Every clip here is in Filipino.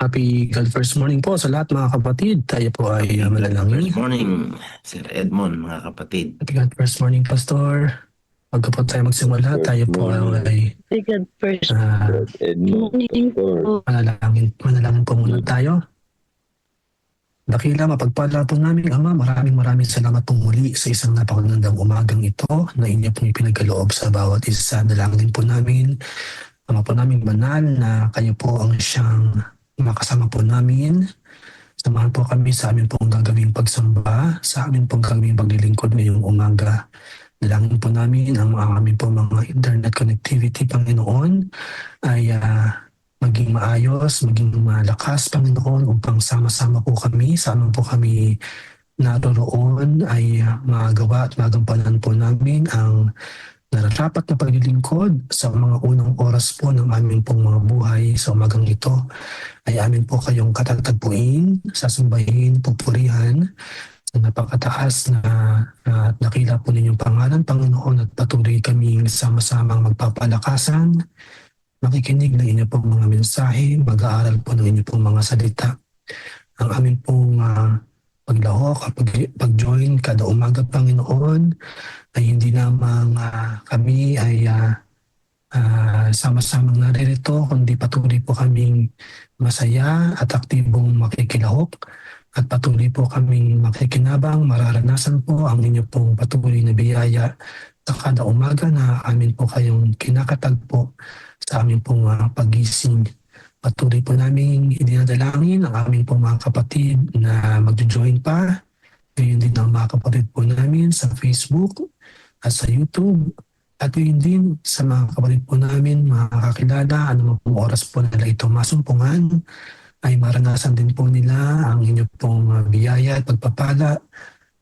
Happy God First Morning po sa lahat mga kapatid. Tayo po ay malalangin. Good morning, Sir Edmond, mga kapatid. Happy God First Morning, Pastor. Pagka po tayo magsimula, tayo po ay God first. Morning po. manalangin po muna tayo. Dakila, mapagpala po namin, Ama, maraming salamat po muli sa isang napakagandang umagang ito na inyo pong ipinagkaloob sa bawat isa. Dalangin po namin, Ama po namin banal na kayo po ang siyang makasama po namin. Samahan po kami sa amin pong gagawing pagsamba, sa amin pong gagawing paglilingkod ngayong umaga. Dalangin po namin ang aming po mga internet connectivity, Panginoon, ay maging maayos, maging malakas, Panginoon, upang sama-sama po kami, saan po kami naroroon ay magawa at magampanan po namin ang nararapat na paglilingkod sa mga unang oras po ng aming pong mga buhay sa umagang ito. Ay amin po kayong katatagpuin, sasambahin, pupurihan sa napakataas na nakila po ninyong pangalan, Panginoon, at patuloy kaming sama-samang magpapalakasan, makikinig ng inyong pong mga mensahe, mag-aaral po ng inyong pong mga salita. Ang aming pong paglahok, pag-join kada umaga, Panginoon, ay hindi lamang kami ay sama-samang naririto, kundi patuloy po kaming masaya at aktibong makikilahok at patuloy po kaming makikinabang, mararanasan po ang inyo pong patuloy na biyaya sa kada umaga na amin po kayong kinakatagpo sa amin pong pagising. Patuloy po namin idinadalangin ang aming pong mga kapatid na magjo-join pa. Ngayon din ang mga kapatid po namin sa Facebook at sa YouTube. At ngayon din sa mga kapatid po namin, mga kakilala, anumang pong oras po nila ito masumpungan, ay maranasan din po nila ang inyo pong biyaya at pagpapala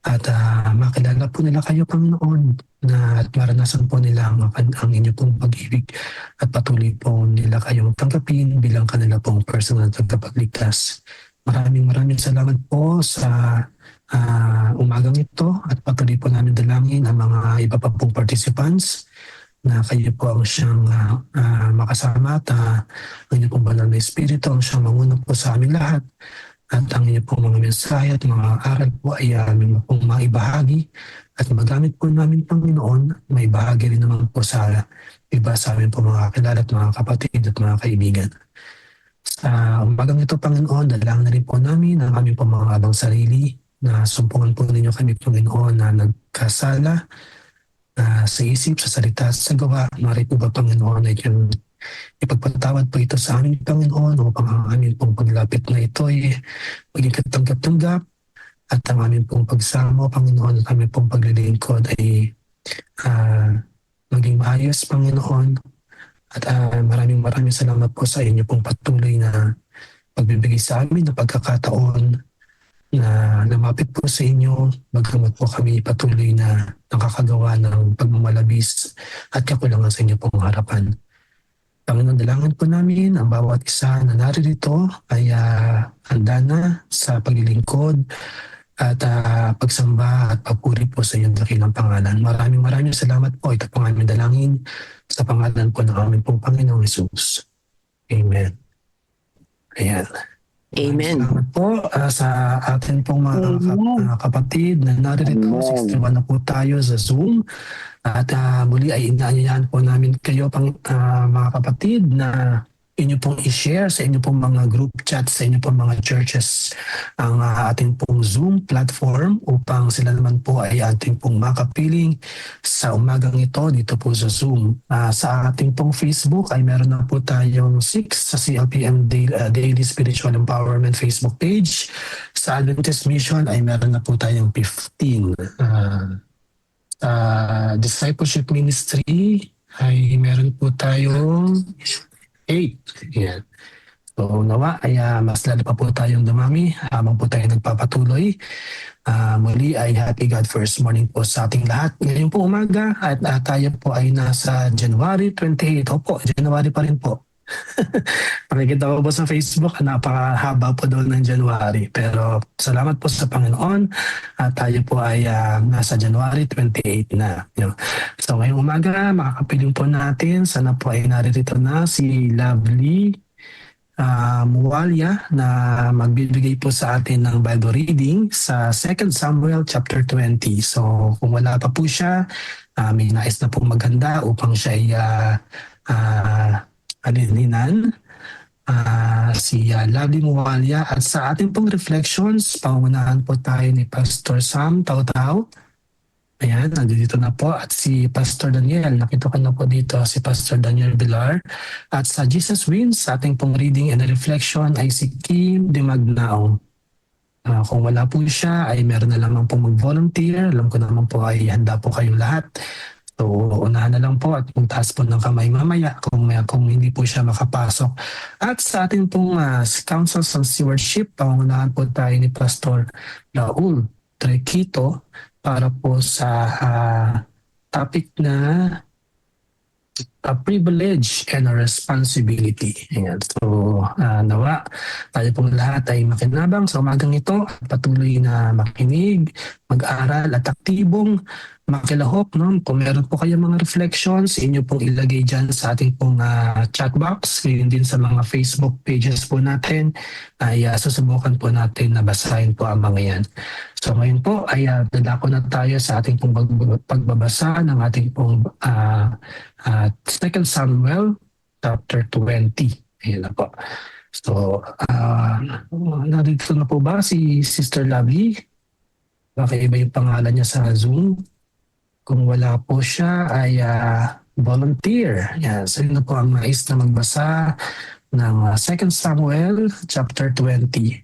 at makilala po nila kayo, Panginoon, at maranasan po nila ang inyo pong pag-ibig at patuloy po nila kayong tanggapin bilang kanila pong personal tagapagligtas. Maraming salamat po sa umagang ito at patuloy po namin dalangin ang mga iba pa pong participants na kayo po ang siyang makasama at ang inyo pong banal na espiritu ang siyang manguna po sa aming lahat at ang inyo pong mga mensahe at mga aral po ay aming pong maibahagi at magamit po namin, Panginoon, may bahagi rin naman po sa iba sa amin po mga kilala at mga kapatid at mga kaibigan. Sa umagang ito, Panginoon, dalangin na rin po namin ang aming po mga abang sarili na sumpungan po ninyo kami, Panginoon, na nagkasala sa isip, sa salita, sa gawa. Mari po ba, Panginoon, ay yung ipagpatawad po ito sa amin, Panginoon, upang ang aming pong paglapit na ito ay maging katanggap-tanggap at ang aming pong pagsamo, Panginoon, at aming pong paglilingkod ay maging maayos, Panginoon. At maraming salamat po sa inyo pong patuloy na pagbibigay sa amin na pagkakataon na lumapit po sa inyo, bagamat po kami patuloy na nakakagawa ng pagmamalabis at kakulangan sa inyo pong harapan. Panginoon, dalangin po namin ang bawat isa na naririto ay handa na sa paglilingkod at pagsamba at papuri po sa iyong dakilang pangalan. Maraming salamat po. Ito po ang aming dalangin sa pangalan po ng aming pong Panginoong Jesus. Amen. Ayan. Amen. Salamat po sa atin pong mga kapatid na naririto. 61 na po tayo sa Zoom. At muli ay inaanyayahan po namin kayo mga kapatid na inyo pong i-share sa inyo pong mga group chat, sa inyo pong mga churches ang ating pong Zoom platform upang sila naman po ay ating pong makapiling sa umagang ito dito po sa Zoom. Sa ating pong Facebook ay meron na po tayong 6 sa CLPM Daily Spiritual Empowerment Facebook page. Sa Adventist Mission ay meron na po tayong 15. Discipleship Ministry ay meron po tayong 8. Yan. So nawa ay mas lalo pa po tayong dumami habang po tayo nagpapatuloy. Muli ay happy God First Morning po sa ating lahat. Ngayon po umaga at tayo po ay nasa January 28. Opo, January pa rin po. Nakikita ko po sa Facebook, napakahaba po doon ng January. Pero salamat po sa Panginoon at tayo po ay nasa January 28 na. So ngayong umaga, makakapiling po natin. Sana po ay naririto na si Lovely Muwalya na magbibigay po sa atin ng Bible reading sa 2 Samuel chapter 20. So kung wala pa po siya, may nais na pong maganda upang siya ay alinhinan. Si Lovely Muwalya, at sa ating pong reflections, pangunahan po tayo ni Pastor Sam Tautau. Ayan, nandito na po. At si Pastor Daniel, nakita ko na po dito si Pastor Daniel Villar. At sa Jesus Wins, sa ating pong reading and reflection ay si Kim de Magnaong. Kung wala po siya, ay meron na lamang pong mag-volunteer. Alam ko naman po ay handa po kayong lahat. So, unahan na lang po at kung taas po ng kamay mamaya kung hindi po siya makapasok. At sa ating pong Councils on Stewardship, pangunahan po tayo ni Pastor Raul Trequito para po sa topic na a privilege and a responsibility. Ayan. So, nawa, tayo pong lahat ay makinabang sa umagang ito, patuloy na makinig, mag-aral at aktibong makilahok. No? Kung meron po kayong mga reflections, inyo pong ilagay dyan sa ating pong chat box, ngayon din sa mga Facebook pages po natin, ay susubukan po natin na basahin po ang mga yan. So ngayon po ay dadako na tayo sa ating pong pagbabasa ng ating pong 2 Samuel chapter 20. Ayan na po. So, narito na po ba si Sister Lovely? Baka iba yung pangalan niya sa Zoom. Kung wala po siya ay volunteer. Yan. So yun na po ang nais na magbasa ng 2 Samuel chapter 20.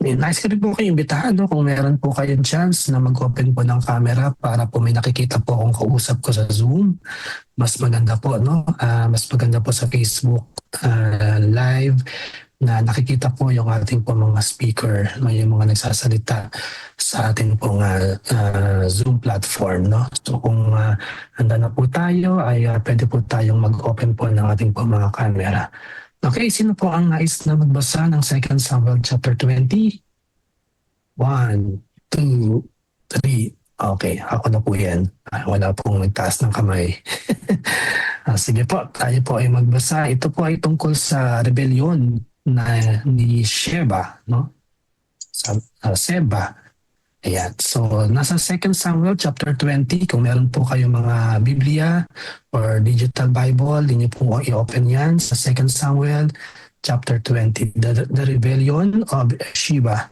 Nice ko rin po kayong imbitahan, no? Kung meron po kayong chance na mag-open po ng camera para po may nakikita po akong kausap ko sa Zoom. Mas maganda po, no? Mas maganda po sa Facebook live na nakikita po yung ating po mga speaker, yung mga nagsasalita sa ating pong Zoom platform. No? So kung handa na po tayo, ay pwede po tayong mag-open po ng ating po mga camera. Okay, sino po ang nais na magbasa ng 2 Samuel chapter 20? 1, 2, 3. Okay, ako na po yan. Wala pong nagtaas ng kamay. Sige po, tayo po ay magbasa. Ito po ay tungkol sa rebellion ni Sheba, no? Seba. Ayan. So, nasa 2 Samuel chapter 20, kung meron po kayong mga Biblia or digital Bible, hindi po i-open yan sa 2 Samuel chapter 20, the rebellion of Sheba.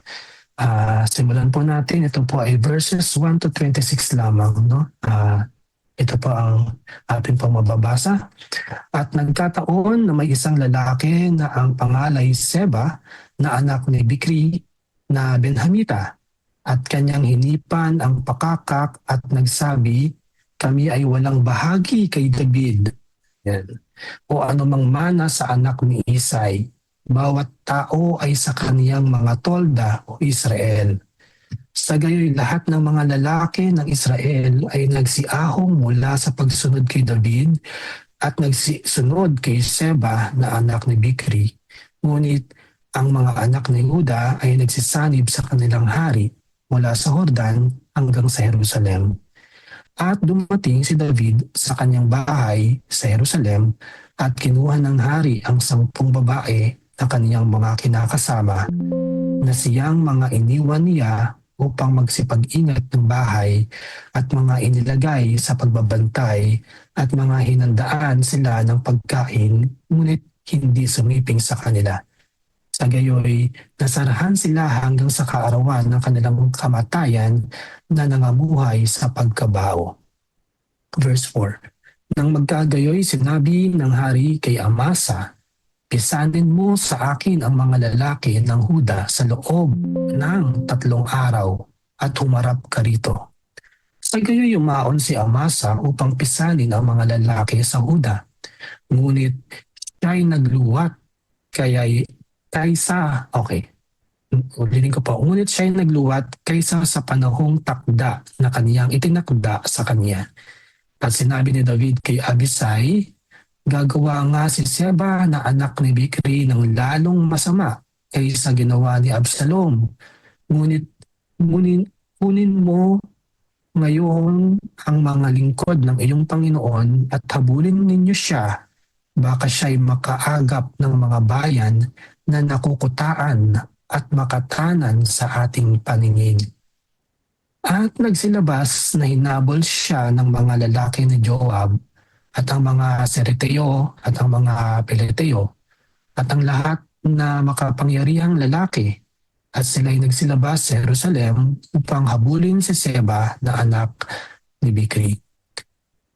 Simulan po natin. Ito po ay verses 1 to 26 lamang, no? Ito po ang ating pong mababasa. At nagkataon na may isang lalaki na ang pangalay Seba na anak ni Bikri na Benhamita, at kanyang hinipan ang pakakak at nagsabi, kami ay walang bahagi kay David. Yan. O anumang mana sa anak ni Isay, bawat tao ay sa kaniyang mga tolda o Israel. Sa gayoy lahat ng mga lalaki ng Israel ay nagsiahong mula sa pagsunod kay David at nagsunod kay Seba na anak ni Bikri. Ngunit ang mga anak ni Huda ay nagsisanib sa kanilang hari mula sa Jordan hanggang sa Jerusalem. At dumating si David sa kanyang bahay sa Jerusalem at kinuha ng hari ang 10 babae na kaniyang mga kinakasama na siyang mga iniwan niya upang magsipag-ingat ng bahay at mga inilagay sa pagbabantay at mga hinandaan sila ng pagkain, ngunit hindi sumiping sa kanila. Sa gayoy, nasarahan sila hanggang sa kaarawan ng kanilang kamatayan na nangamuhay sa pagkabao. Verse 4. Nang magkagayoy, sinabi ng hari kay Amasa, pisanin mo sa akin ang mga lalaki ng Huda sa loob ng 3 araw at humarap ka rito. Sa gayoy yumaon si Amasa upang pisanin ang mga lalaki sa Huda. Ngunit siya'y nagluwat Ngunit siya'y nagluwat kaysa sa panahong takda na kaniyang itinakda sa kanya. At sinabi ni David kay Abisai, gagawa nga si Seba na anak ni Bikri ng lalong masama kaysa ginawa ni Absalom. Ngunit kunin mo ngayon ang mga lingkod ng iyong Panginoon at habulin ninyo siya baka siya'y makaagap ng mga bayan na nakukutaan at makatanan sa ating paningin. At nagsilabas na hinabol siya ng mga lalaki ni Joab at ang mga Sereteo at ang mga Peleteo at ang lahat na makapangyarihang lalaki, at sila'y nagsilabas sa Jerusalem upang habulin si Seba na anak ni Bikri.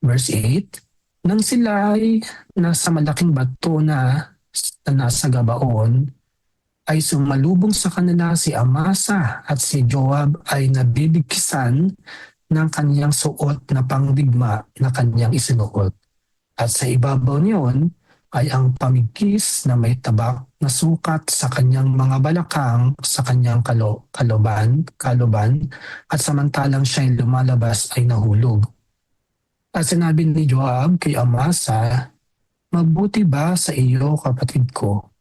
Verse 8, nang sila'y nasa malaking bato na nasa Gabaon, ay sumalubong sa kanila si Amasa at si Joab ay nabibigkisan ng kanyang suot na pangdigma na kanyang isinuot. At sa ibabaw niyon ay ang pamigkis na may tabak na sukat sa kanyang mga balakang sa kanyang kaluban, at samantalang siya'y lumalabas ay nahulog. At sinabi ni Joab kay Amasa, mabuti ba sa iyo, kapatid ko?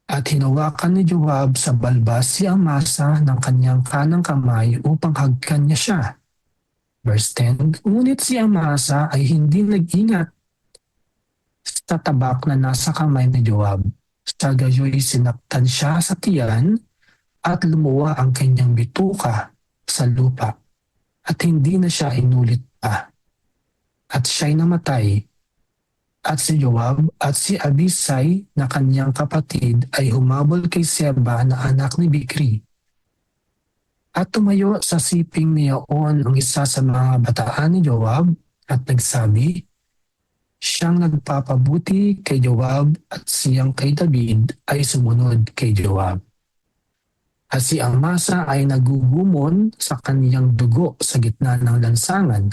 At hinawakan ni Joab sa balbas si Amasa ng kanyang kanang kamay upang hagkan niya siya. Verse 10, ngunit si Amasa ay hindi nag-ingat sa tabak na nasa kamay ni Joab. Sa gayoy sinaktan siya sa tiyan at lumuwa ang kanyang bituka sa lupa at hindi na siya inulit pa. At siya'y namatay. At si Joab at si Abisai na kanyang kapatid ay humabol kay Seba na anak ni Bikri. At tumayo sa siping niyaon ang isa sa mga bataan ni Joab at nagsabi, siyang nagpapabuti kay Joab at siyang kay David ay sumunod kay Joab. At si Amasa ay nagugumon sa kaniyang dugo sa gitna ng lansangan.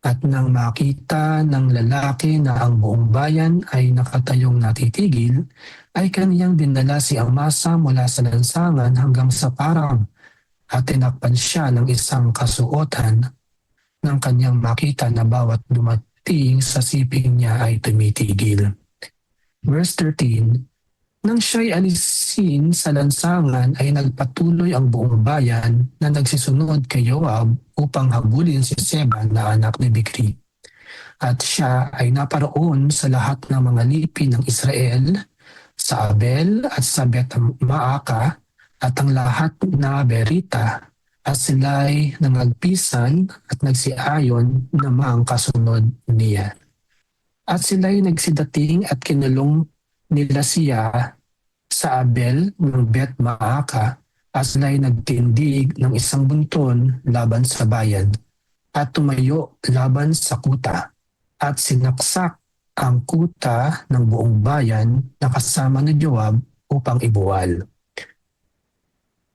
At nang makita ng lalaki na ang buong bayan ay nakatayong natitigil, ay kaniyang dinala si Amasa mula sa lansangan hanggang sa parang at tinakpan siya ng isang kasuotan nang kanyang makita na bawat dumating sa siping niya ay tumitigil. Verse 13, nang siya'y alisin sa lansangan ay nagpatuloy ang buong bayan na nagsisunod kay Joab upang habulin si Seba na anak ni Bikri. At siya ay naparoon sa lahat ng mga lipi ng Israel, sa Abel at sa Bet-Maaka at ang lahat na Berita, at sila'y nangagpisan at nagsiayon na mga kasunod niya. At sila'y nagsidating at kinulong nila siya sa Abel ng Bet-Maaka, at sila'y nagtindig ng isang bunton laban sa bayan at tumayo laban sa kuta at sinaksak ang kuta ng buong bayan na kasama ni Joab upang ibuwal.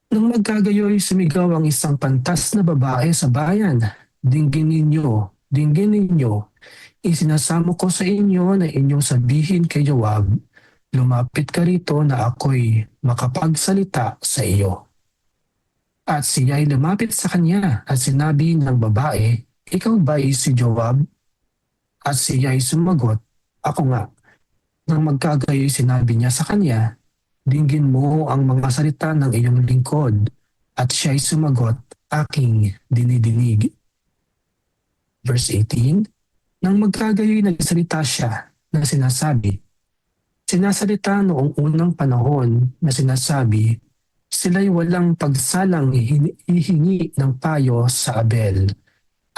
Nang magkagayoy, sumigaw ang isang pantas na babae sa bayan, dinggin ninyo, isinasamo ko sa inyo na inyong sabihin kay Joab, lumapit ka rito na ako'y makapagsalita sa iyo. At siya'y lumapit sa kanya at sinabi ng babae, ikaw ba'y si Joab? At siya'y sumagot, ako nga. Nang magkagayoy sinabi niya sa kanya, dinggin mo ang mga salita ng iyong lingkod. At siya'y sumagot, aking dinidinig. Verse 18, nang magkagayoy nagsalita siya na sinasalita noong unang panahon na sinasabi, sila'y walang pagsalang hihingi ng payo sa Abel,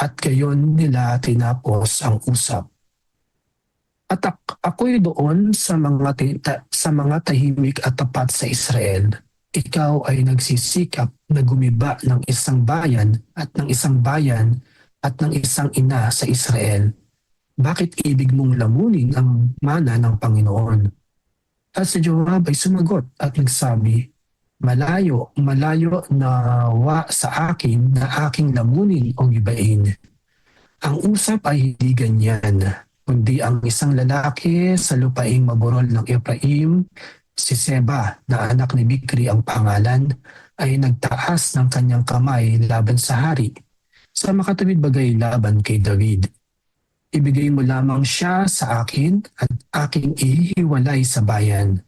at gayon nila tinapos ang usap. At ako'y doon sa mga tahimik at tapat sa Israel. Ikaw ay nagsisikap na gumiba ng isang bayan at ng isang ina sa Israel. Bakit ibig mong lamunin ang mana ng Panginoon? At si Joab ay sumagot at nagsabi, malayo nawa sa akin na aking lamunin o gibain. Ang usap ay hindi ganyan, kundi ang isang lalaki sa lupaing maburol ng Ephraim, si Seba na anak ni Bikri ang pangalan, ay nagtaas ng kanyang kamay laban sa hari, sa makatuwid bagay laban kay David. Ibigay mo lamang siya sa akin at aking ihiwalay sa bayan.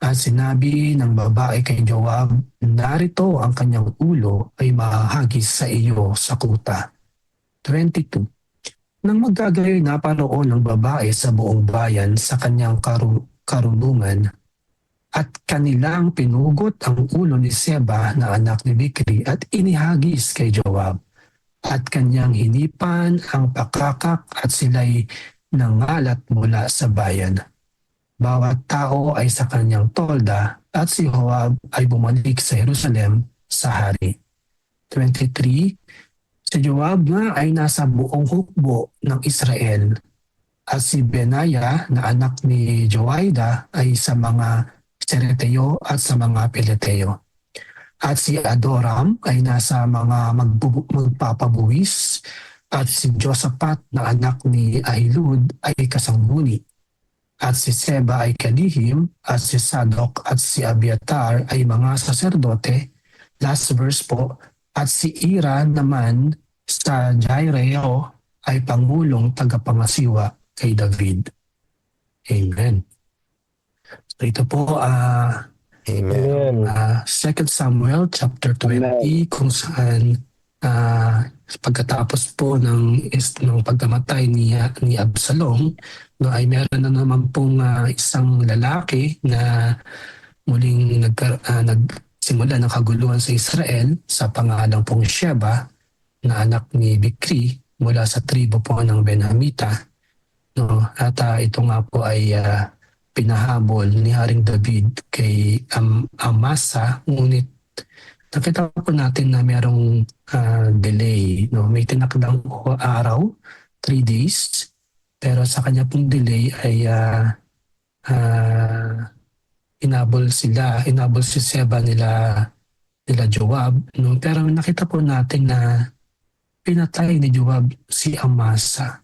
At sinabi ng babae kay Joab, narito ang kanyang ulo ay mahahagis sa iyo sa kuta. 22. Nang magkagayoy na paroon ng babae sa buong bayan sa kanyang karunungan, at kanilang pinugot ang ulo ni Seba na anak ni Bikri at inihagis kay Joab, at kanyang hinipan ang pakakak at sila'y nangalat mula sa bayan. Bawat tao ay sa kanyang tolda at si Joab ay bumalik sa Jerusalem sa hari. 23. Si Joab nga ay nasa buong hukbo ng Israel at si Benaya na anak ni Joaida ay sa mga Sereteo at sa mga Peleteo. At si Adoram ay nasa mga magpapabuwis at si Josaphat na anak ni Ahilud ay kasangguni. At si Seba ay kalihim at si Sadok at si Abiatar ay mga saserdote. Last verse po. At si Ira naman sa Jaireo ay pangulong tagapangasiwa kay David. Amen. So ito po Amen. 2 Samuel chapter 20 kung saan pagkatapos po ng pagkamatay ni Absalom, no, ay meron na naman pong isang lalaki na muling nagsimula ng kaguluhan sa Israel sa pangalan pong Sheba na anak ni Bikri mula sa tribo po ng Benhamita. No? At ito nga po ay pinahabol ni Haring David kay Amasa, ngunit nakita po natin na merong delay. No? May tinakdang araw, 3 days, pero sa kanya pong delay ay inabol si Seba nila Joab. No? Pero nakita po natin na pinatay ni Joab si Amasa.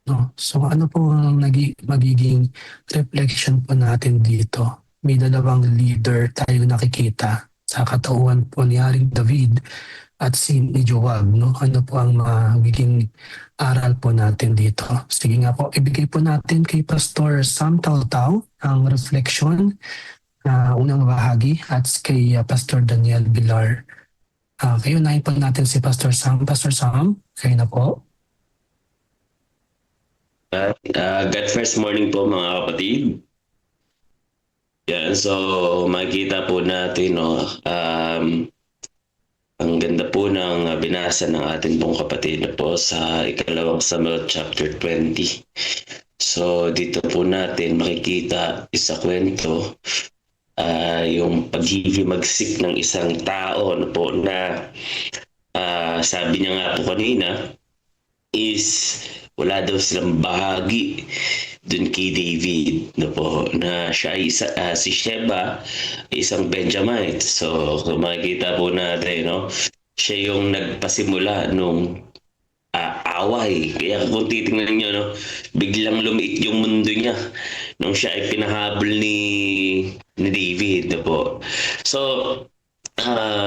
No? So ano po ang magiging reflection po natin dito? May dalawang leader tayo nakikita sa katauhan po ni Haring David at ni Joab. No? Ano po ang magiging aral po natin dito? Sige nga po, ibigay po natin kay Pastor Sam Tautau ang reflection unang bahagi at kay Pastor Daniel Bilar. Kayo nahin po natin si Pastor Sam. Pastor Sam, kayo na po. God first morning po mga kapatid. Yan, so makikita po natin ang ganda po ng binasa ng ating pong kapatid na po sa 2 Samuel chapter 20. So dito po natin makikita isa kwento yung paghihimagsik ng isang tao po na sabi niya nga po kanina is wala daw silang bahagi dun kay David na siya ay si Sheba, isang Benjamite. So kung makikita po natin, siya yung nagpasimula nung away. Kaya kung titingnan nyo, biglang lumiit yung mundo niya nung siya ay pinahabol ni David. So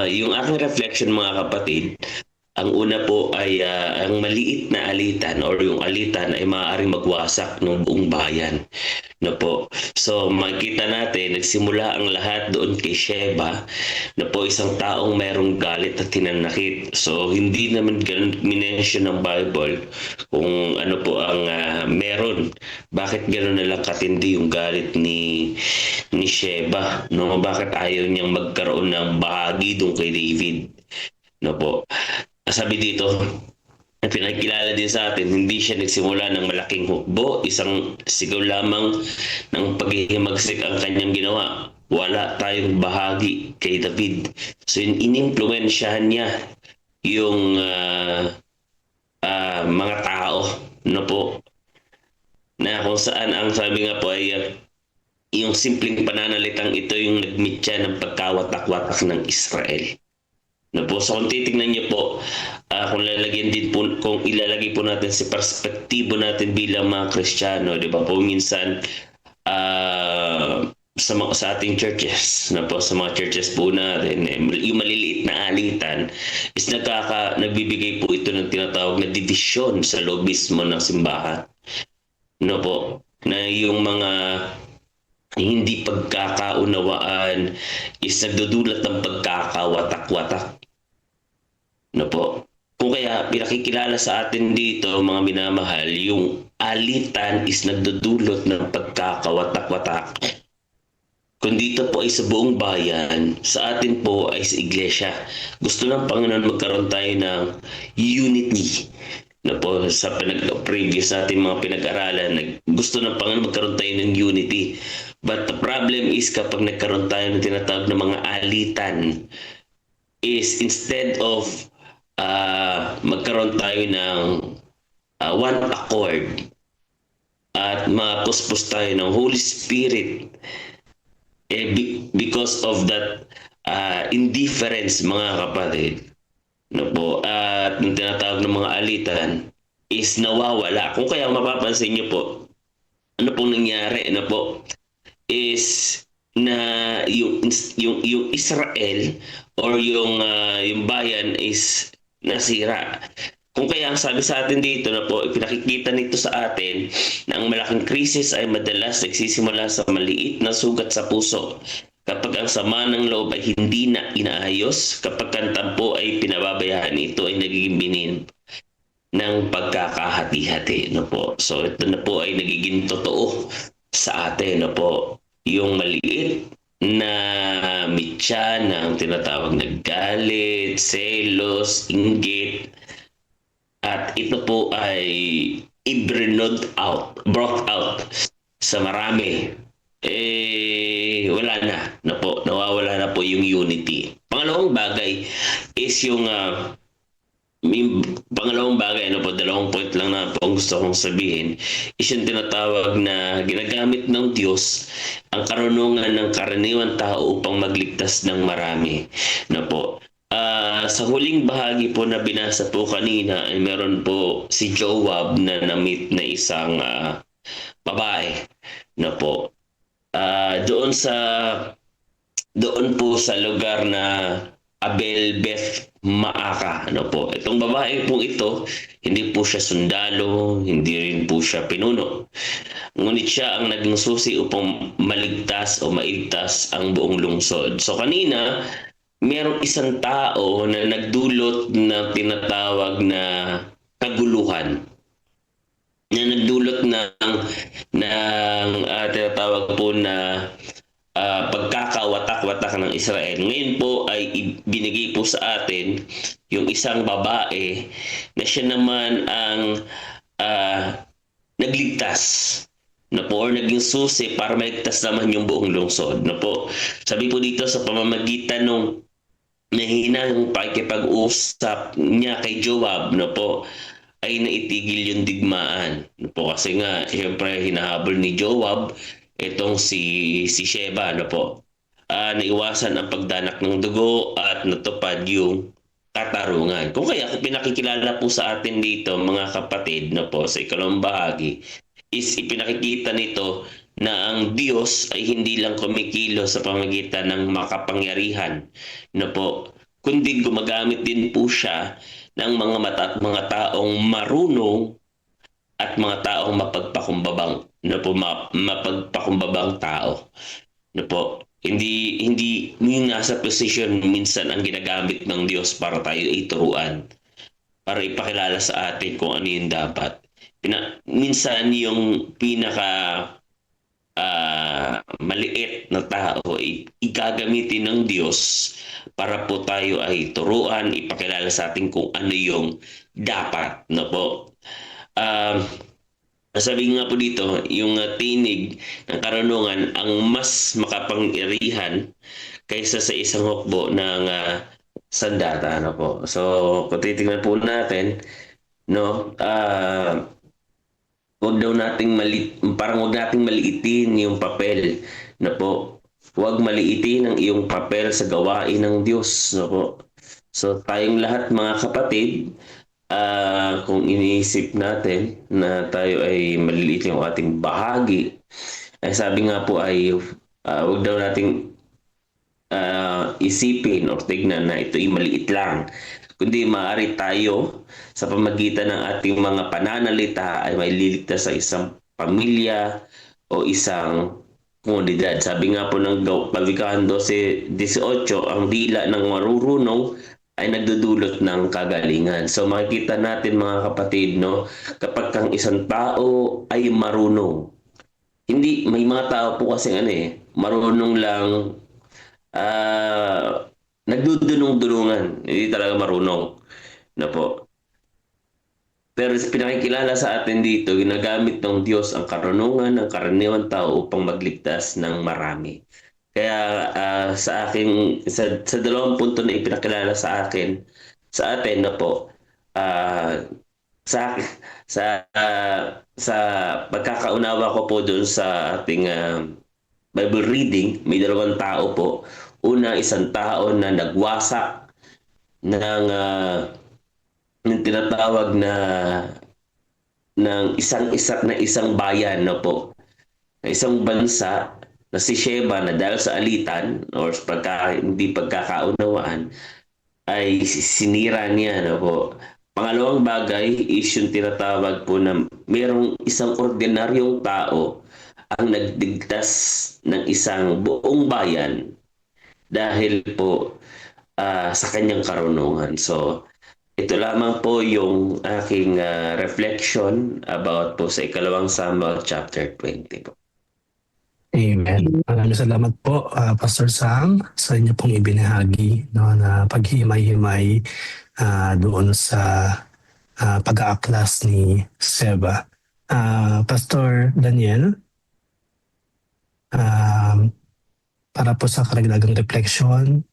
yung aking reflection mga kapatid, ang una po ay ang maliit na alitan or yung alitan ay maaaring magwasak ng buong bayan. So makikita natin, nagsimula ang lahat doon kay Sheba na po isang taong mayroong galit at tinanakit. So hindi naman ganun minention ng Bible kung ano po ang meron. Bakit ganun na lang katindi yung galit ni Sheba? Bakit ayaw niyang magkaroon ng bahagi doon kay David? Sabi dito, pinakilala din sa atin, hindi siya nagsimula ng malaking hukbo, isang sigaw lamang ng paghihimagsik ang kanyang ginawa. Wala tayong bahagi kay David. So inimpluwensyahan niya yung mga tao na kung saan ang sabi nga po ay yung simpleng pananalitang ito yung nagmitya ng pagkawatak-watak ng Israel. So kung titignan niyo po, kung ilalagay po natin sa perspektibo natin bilang mga Kristiyano, di ba po minsan sa ating churches, sa mga churches po natin, yung maliliit na alitan is nagbibigay po ito ng tinatawag na division sa loob mismo ng simbahan. Na yung mga hindi pagkakaunawaan is nagdudulot ng pagkakawatak-watak. Kung kaya pinakikilala sa atin dito, mga minamahal, yung alitan is nagdudulot ng pagkakawatak-watak. Kung dito po ay sa buong bayan, sa atin po ay sa iglesia. Gusto ng Panginoon magkaroon tayo ng unity. Na po sa previous natin mga pinag-aralan, gusto ng Panginoon magkaroon tayo ng unity. But the problem is kapag nagkaroon tayo ng tinatawag na mga alitan, is instead of magkaroon tayo ng one accord at mapuspos tayo ng Holy Spirit, because of that indifference, mga kapatid, no po, at yung tinatawag ng mga alitan is nawawala. Kung kaya mapapansin niyo po, ano pong nangyari, ano po, is na yung Israel or yung bayan is nasira. Kung kaya ang sabi sa atin dito na po, ipinakikita nito sa atin na ang malaking krisis ay madalas nagsisimula sa maliit na sugat sa puso. Kapag ang sama ng loob ay hindi na inaayos, kapag ang tampo ay pinababayaan, ito ay nagiging binin ng pagkakahati-hati. No po? So ito na po ay nagiging totoo sa atin. No po? Yung maliit na mitya ng tinatawag na galit, selos, inggit, at ito po ay brought out sa marami. Wala na po, nawawala na po yung unity. Pangalawang bagay is yung pangalawang bagay, ano po, dalawang point lang na po ang gusto kong sabihin, is yung tinatawag na ginagamit ng Diyos ang karunungan ng karaniwang tao upang magligtas ng marami. Na po, sa huling bahagi po na binasa po kanina ay meron po si Joab na na-meet na isang babae. Na po, doon po sa lugar na Abel Beth Maaka. Ano po, itong babae po ito, hindi po siya sundalo, hindi rin po siya pinuno. Ngunit siya ang naging susi upang maligtas o maigtas ang buong lungsod. So kanina, merong isang tao na nagdulot ng tinatawag na kaguluhan. Na nagdulot ng tinatawag po na pagkakawatak-watak ng Israel. Ngayon po ay binigay po sa atin yung isang babae na siya naman ang nagligtas na po, or naging susi para maligtas naman yung buong lungsod. Na po, sabi po dito sa pamamagitan ng nahinang pakikipag-usap niya kay Joab, na po, ay naitigil yung digmaan. Na po, kasi nga, siyempre, hinahabol ni Joab itong si Sheba, ano po, naiwasan ang pagdanak ng dugo at natupad yung katarungan. Kung kaya, kung pinakikilala po sa atin dito, mga kapatid, na po, sa ikalawang bahagi, is ipinakikita nito na ang Diyos ay hindi lang kumikilo sa pamamagitan ng makapangyarihan, na po, kundi gumagamit din po siya ng mga taong marunong at mga taong mapagpakumbabang, na po, mapagpakumbabang tao. Na po, hindi yung nasa position minsan ang ginagamit ng Diyos para tayo ituruan, para ipakilala sa atin kung ano yung dapat. Minsan yung pinaka maliit na tao ay igagamitin ng Diyos para po tayo ay turuan, ipakilala sa atin kung ano yung dapat. Na po, sabi nga po dito, yung tinig ng karunungan ang mas makapangyarihan kaysa sa isang hukbo ng sandata. Ano po. So, kung titingnan po natin, no, wag nating maliitin yung papel. Na po, wag maliitin ang iyong papel sa gawain ng Diyos. No po. So, tayong lahat, mga kapatid, kung iniisip natin na tayo ay maliliit yung ating bahagi, ay sabi nga po ay huwag daw nating isipin o tignan na ito ay maliit lang, kundi maaari tayo sa pamagitan ng ating mga pananalita ay may liligtas sa isang pamilya o isang komunidad. Sabi nga po ng Pawikahan 12:18, ang dila ng marurunong ay nagdudulot ng kagalingan. So makikita natin mga kapatid, no, kapag kang isang tao ay marunong, hindi, may mga tao po kasi marunong lang, nagdudulong-dulungan, hindi talaga marunong, na po. Pero pinakikilala sa atin dito, ginagamit ng Diyos ang karunungan ng karaniwang tao upang magligtas ng marami. Kaya sa akin, sa dalawang punto na ipinakilala sa atin na po, sa sa pagkakaunawa ko po doon sa ating Bible reading, may dalawang tao po. Una, isang tao na nagwasak ng ng tinatawag ng isang bayan, no po, na isang bansa na si Sheba, na dahil sa alitan or hindi pagkakaunawaan ay sinira niya, no po. Pangalawang bagay is yung tinatawag po na mayroong isang ordinaryong tao ang nagdigtas ng isang buong bayan dahil po sa kanyang karunungan. So ito lamang po yung aking reflection about po sa ikalawang Samuel chapter 20 po. Amen. Maraming salamat po, Pastor Sam, sa inyo pong ibinahagi, no, na paghimay-himay doon sa pag-aaklas ni Sheba. Pastor Daniel, para po sa karagdagang reflection.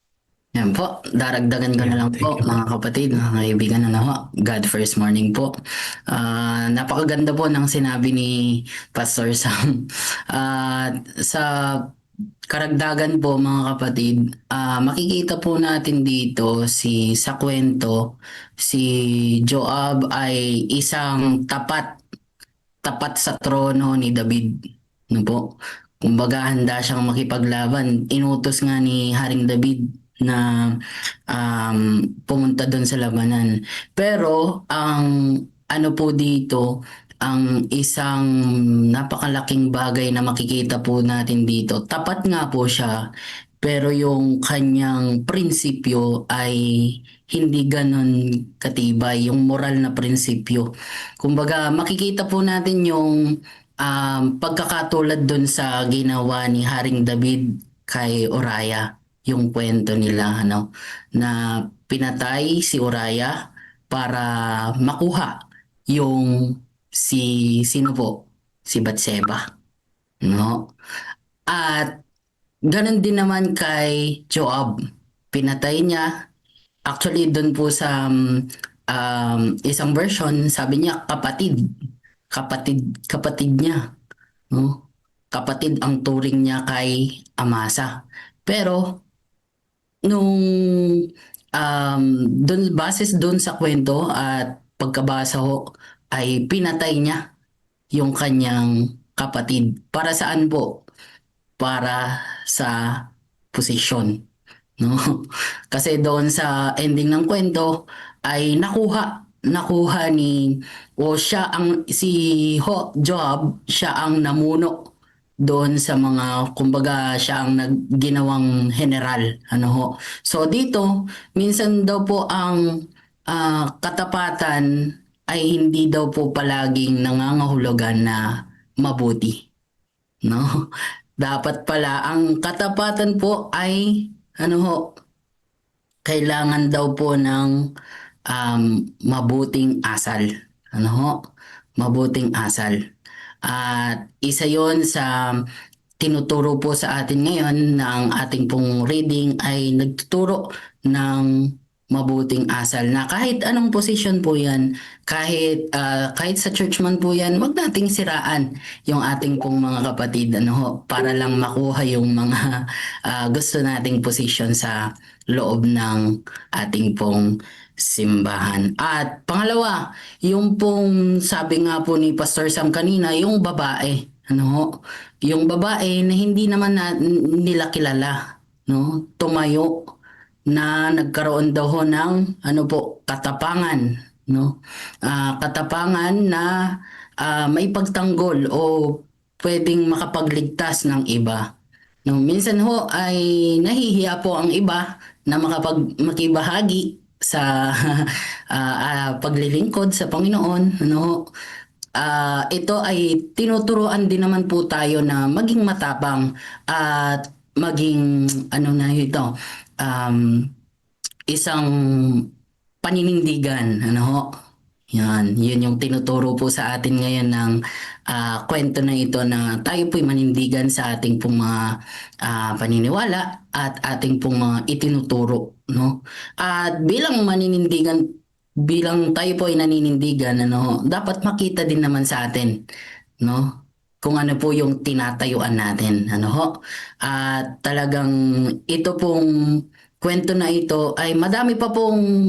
Yan po, daragdagan ko na lang po Thank you. mga kapatid, mga kaibigan, God first morning po. Napakaganda po ng sinabi ni Pastor Sam. Sa karagdagan po mga kapatid, makikita po natin dito sa kwento, si Joab ay isang tapat sa trono ni David. No po? Kumbaga handa siyang makipaglaban. Inutos nga ni Haring David na pumunta doon sa labanan. Pero ang ano po dito, ang isang napakalaking bagay na makikita po natin dito, tapat nga po siya, pero yung kanyang prinsipyo ay hindi ganon katibay, yung moral na prinsipyo. Kumbaga makikita po natin yung pagkakatulad doon sa ginawa ni Haring David kay Uriah. Yung kwento nila na pinatay si Uriah para makuha yung sino po? Si Batseba, no? At ganun din naman kay Joab. Pinatay niya. Actually doon po sa isang version, sabi niya kapatid niya, no? Kapatid ang turing niya kay Amasa. Pero nung basis doon sa kwento at pagkabasa ho, ay pinatay niya yung kanyang kapatid. Para saan po? Para sa posisyon, no? Kasi doon sa ending ng kwento ay nakuha Joab, siya ang namuno doon sa mga, kumbaga siya ang ginawang general. So dito, minsan daw po ang katapatan ay hindi daw po palaging nangangahulugan na mabuti. No? Dapat pala ang katapatan po ay kailangan daw po ng mabuting asal. Mabuting asal. At isa yon sa tinuturo po sa atin ngayon ng ating pong reading ay nagtuturo ng mabuting asal na kahit anong posisyon po yan, kahit sa church man po yan, wag nating siraan yung ating pong mga kapatid para lang makuha yung mga gusto nating posisyon sa loob ng ating pong simbahan. At pangalawa, yung pong sabi nga po ni Pastor Sam kanina, yung babae, yung babae na hindi naman nila kilala, tumayo na nagkaroon daw ho ng katapangan, katapangan na may pagtanggol o pwedeng makapagligtas ng iba. Minsan ho ay nahihiya po ang iba na makibahagi sa paglilingkod sa Panginoon, ano ho. Ito ay tinuturuan din naman po tayo na maging matapang at maging ano na ito, isang paninindigan, ano ho. Yan, yun yung tinuturo po sa atin ngayon ng kwento na ito na tayo po'y manindigan sa ating pong mga paniniwala at ating pong mga itinuturo, no? At bilang maninindigan, bilang tayo po ay naninindigan, ano, dapat makita din naman sa atin, no? Kung ano po yung tinatayuan natin, ano ho. At talagang ito pong kwento na ito ay madami pa pong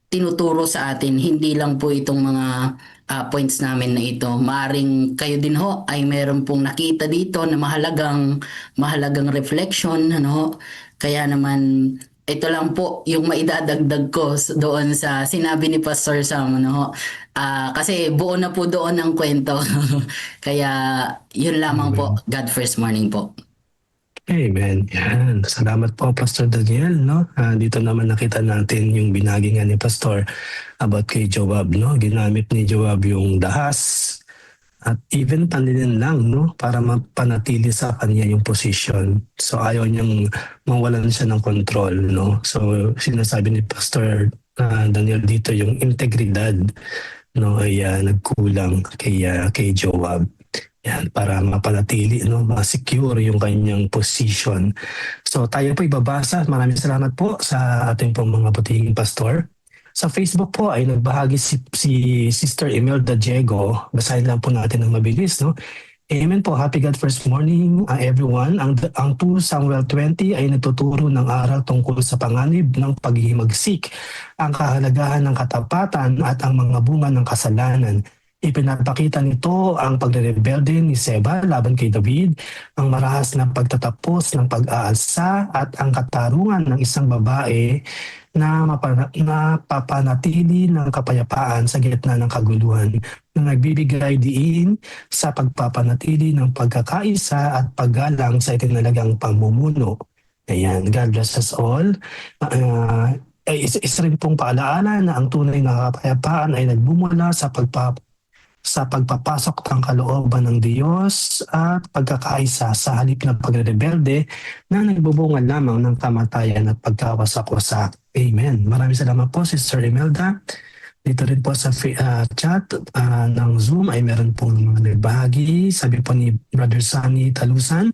tinuturo sa atin, hindi lang po itong mga points namin na ito. Maaring kayo din ho ay meron pong nakita dito na mahalagang reflection, ano ho. Kaya naman ito lang po yung maidadagdag ko doon sa sinabi ni Pastor Sam, ano ho. Kasi buo na po doon ang kwento. Kaya yun lamang po. God first morning po. Amen. Yan. Salamat po, Pastor Daniel. No? Dito naman nakita natin yung binagi nga ni Pastor about kay Joab. No? Ginamit ni Joab yung dahas at even panlilin lang, no? Para mapanatili sa kanya yung position. So ayaw niyang mawalan siya ng control. No? So sinasabi ni Pastor Daniel dito yung integridad, no, ay nagkulang kay Joab. Yan, para mapanatili, no, ma-secure yung kanyang position. So tayo po ibabasa. Maraming salamat po sa ating pong mga puting pastor. Sa Facebook po ay nagbahagi si Sister Imelda Diego. Basahin lang po natin ng mabilis, no? Amen po. Happy God first morning, everyone. Ang 2 Samuel 20 ay nagtuturo ng aral tungkol sa panganib ng paghihimagsik, ang kahalagahan ng katapatan at ang mga bunga ng kasalanan. Ipinapakita nito ang pagre-rebelde ni Seba laban kay David, ang marahas na pagtatapos ng pag-aalsa at ang katarungan ng isang babae na mapapanatili ng kapayapaan sa gitna ng kaguluhan, na nagbibigay diin sa pagpapanatili ng pagkakaisa at paggalang sa itinalagang pamumuno. Ayan, God bless us all. Isa rin pong paalaala na ang tunay na kapayapaan ay nagbumula sa pagpapasok ng kalooban ng Diyos at pagkakaisa sa halip ng pagrebelde na nagbubunga lamang ng kamatayan at pagkawasak-wasak. Amen. Maraming salamat po, Sister Imelda. Dito rin po sa chat ng Zoom ay meron pong mga nagbahagi. Sabi po ni Brother Sunny Talusan,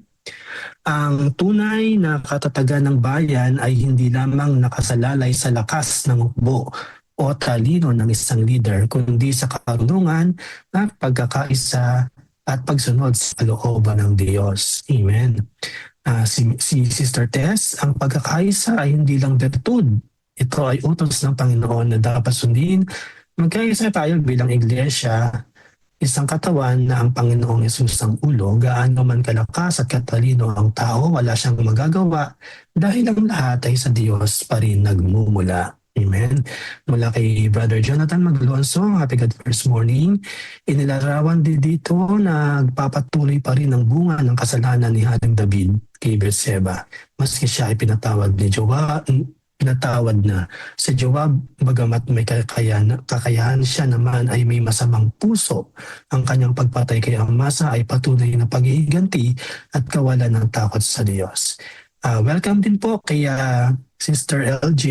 ang tunay na katatagan ng bayan ay hindi lamang nakasalalay sa lakas ng hukbo o talino ng isang leader, kundi sa karunungan at pagkakaisa at pagsunod sa kalooban ng Diyos. Amen. Si Sister Tess, ang pagkakaisa ay hindi lang virtud. Ito ay utos ng Panginoon na dapat sundin. Magkaisa tayo bilang iglesia, isang katawan na ang Panginoong Yesus ang ulo. Gaano man kalakas at katalino ang tao, wala siyang magagawa dahil ang lahat ay sa Diyos pa rin nagmumula. Amen. Mula kay Brother Jonathan Maglonso, happy God first morning. Inilarawan din dito na nagpapatuloy pa rin ang bunga ng kasalanan ni Haring David kay Bathsheba. Maski siya ay pinatawad na si Joab, bagamat may kakayahan siya naman ay may masamang puso. Ang kanyang pagpatay kay Amasa ay patunay na paghihiganti at kawalan ng takot sa Diyos. Welcome din po kay Sister LJ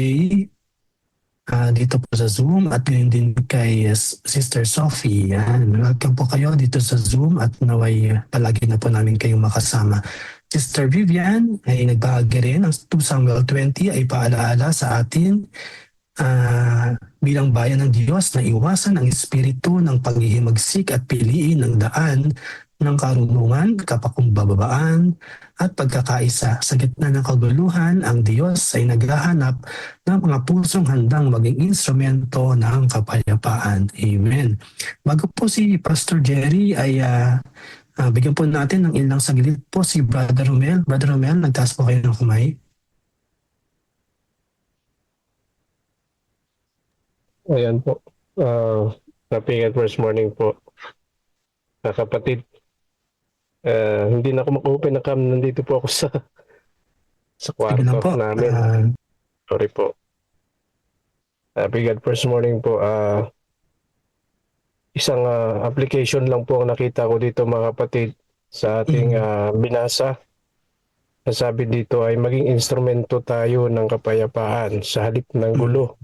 dito po sa Zoom at ngayon din kay Sister Sophie. Welcome po kayo dito sa Zoom at naway palagi na po namin kayong makasama. Sister Vivian ay nagbahagi rin. Ang 2 Samuel 20 ay paalaala sa atin bilang bayan ng Diyos na iwasan ang espiritu ng paghihimagsik at piliin ang daan ng karunungan, kapakumbabaan at pagkakaisa. Sa gitna ng kaguluhan, ang Diyos ay naghahanap ng mga pusong handang maging instrumento ng kapayapaan. Amen. Bago po si Pastor Jerry ay bigyan po natin ng ilang saglit po si Brother Romel. Brother Romel, nagtaas po kayo ng kamay. Ayan po. Happy God first morning po. Kapatid, hindi na ako mag-open na cam. Nandito po ako sa Sige lang kwarto po. namin. Sorry po. Happy God first morning po. Isang application lang po ang nakita ko dito mga kapatid sa ating binasa. Nasabi dito ay maging instrumento tayo ng kapayapaan sa halip ng gulo.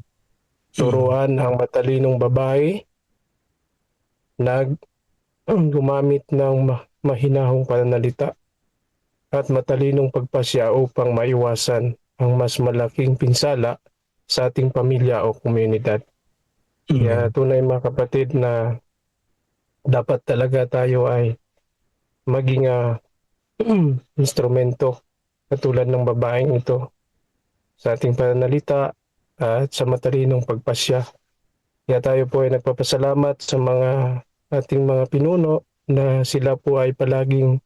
Turuan ang matalinong babae na gumamit ng mahinahong pananalita at matalinong pagpasya upang maiwasan ang mas malaking pinsala sa ating pamilya o komunidad. Kaya tunay mga kapatid na dapat talaga tayo ay maging instrumento katulad ng babaeng ito sa ating pananalita at sa matalinong pagpasya. Kaya tayo po ay nagpapasalamat sa ating mga pinuno na sila po ay palaging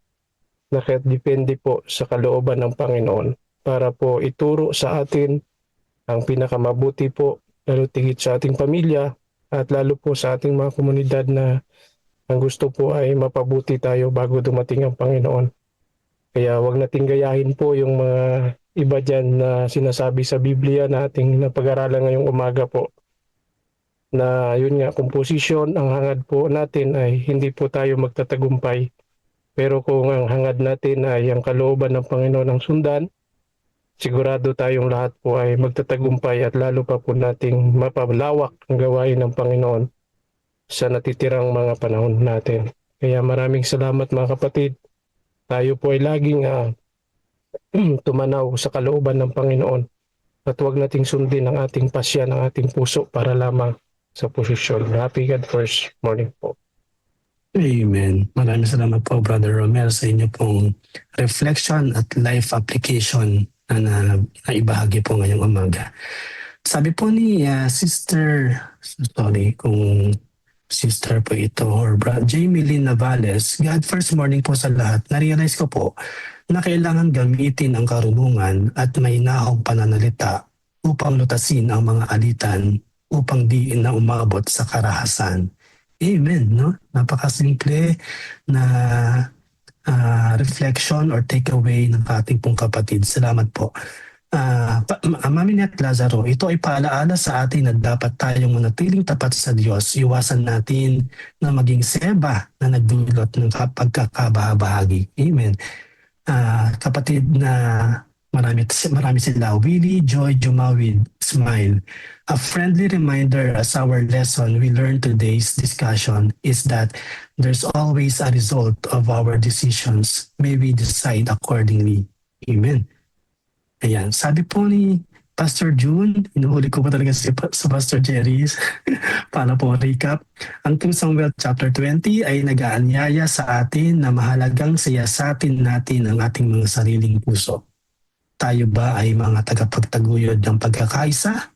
nakadepende po sa kalooban ng Panginoon para po ituro sa atin ang pinakamabuti po, lalo tigit sa ating pamilya at lalo po sa ating mga komunidad na ang gusto po ay mapabuti tayo bago dumating ang Panginoon. Kaya wag nating gayahin po yung mga iba dyan na sinasabi sa Biblia na ating napag-aralan ngayong umaga po. Na yun nga, komposisyon, ang hangad po natin ay hindi po tayo magtatagumpay. Pero kung ang hangad natin ay ang kalooban ng Panginoon ang sundan, sigurado tayong lahat po ay magtatagumpay at lalo pa po nating mapalawak ang gawain ng Panginoon sa natitirang mga panahon natin. Kaya maraming salamat mga kapatid. Tayo po ay laging tumanaw sa kalooban ng Panginoon at huwag nating sundin ang ating pasya ng ating puso para lamang sa posisyon. Happy God first morning po. Amen. Maraming salamat po, Brother Romel, sa inyo pong reflection at life application na ibahagi po ngayong umaga. Sabi po ni Sister, sorry kung sister po ito, or Jamie Lynn Navales, God first morning po sa lahat. Na-realize ko po na kailangan gamitin ang karunungan at mahinahong pananalita upang lutasin ang mga alitan upang diin na umabot sa karahasan. Amen, no? Napakasimple na reflection or takeaway ng ating pong kapatid. Salamat po. Mami at Lazaro, ito ay paalaala sa atin na dapat tayong manatiling tapat sa Diyos. Iwasan natin na maging seba na nagdulot ng pagkakabahabahagi. Amen. Kapatid na marami sila, Willie, Joy, Jumawid, Smile. A friendly reminder as our lesson we learned today's discussion is that there's always a result of our decisions. May we decide accordingly. Amen. Ayan, sabi po ni Pastor June, inuhuli ko pa talaga sa Pastor Jerry para po recap. Ang 2 Samuel chapter 20 ay nag-aanyaya sa atin na mahalagang siyasatin natin ang ating mga sariling puso. Tayo ba ay mga tagapagtaguyod ng pagkakaisa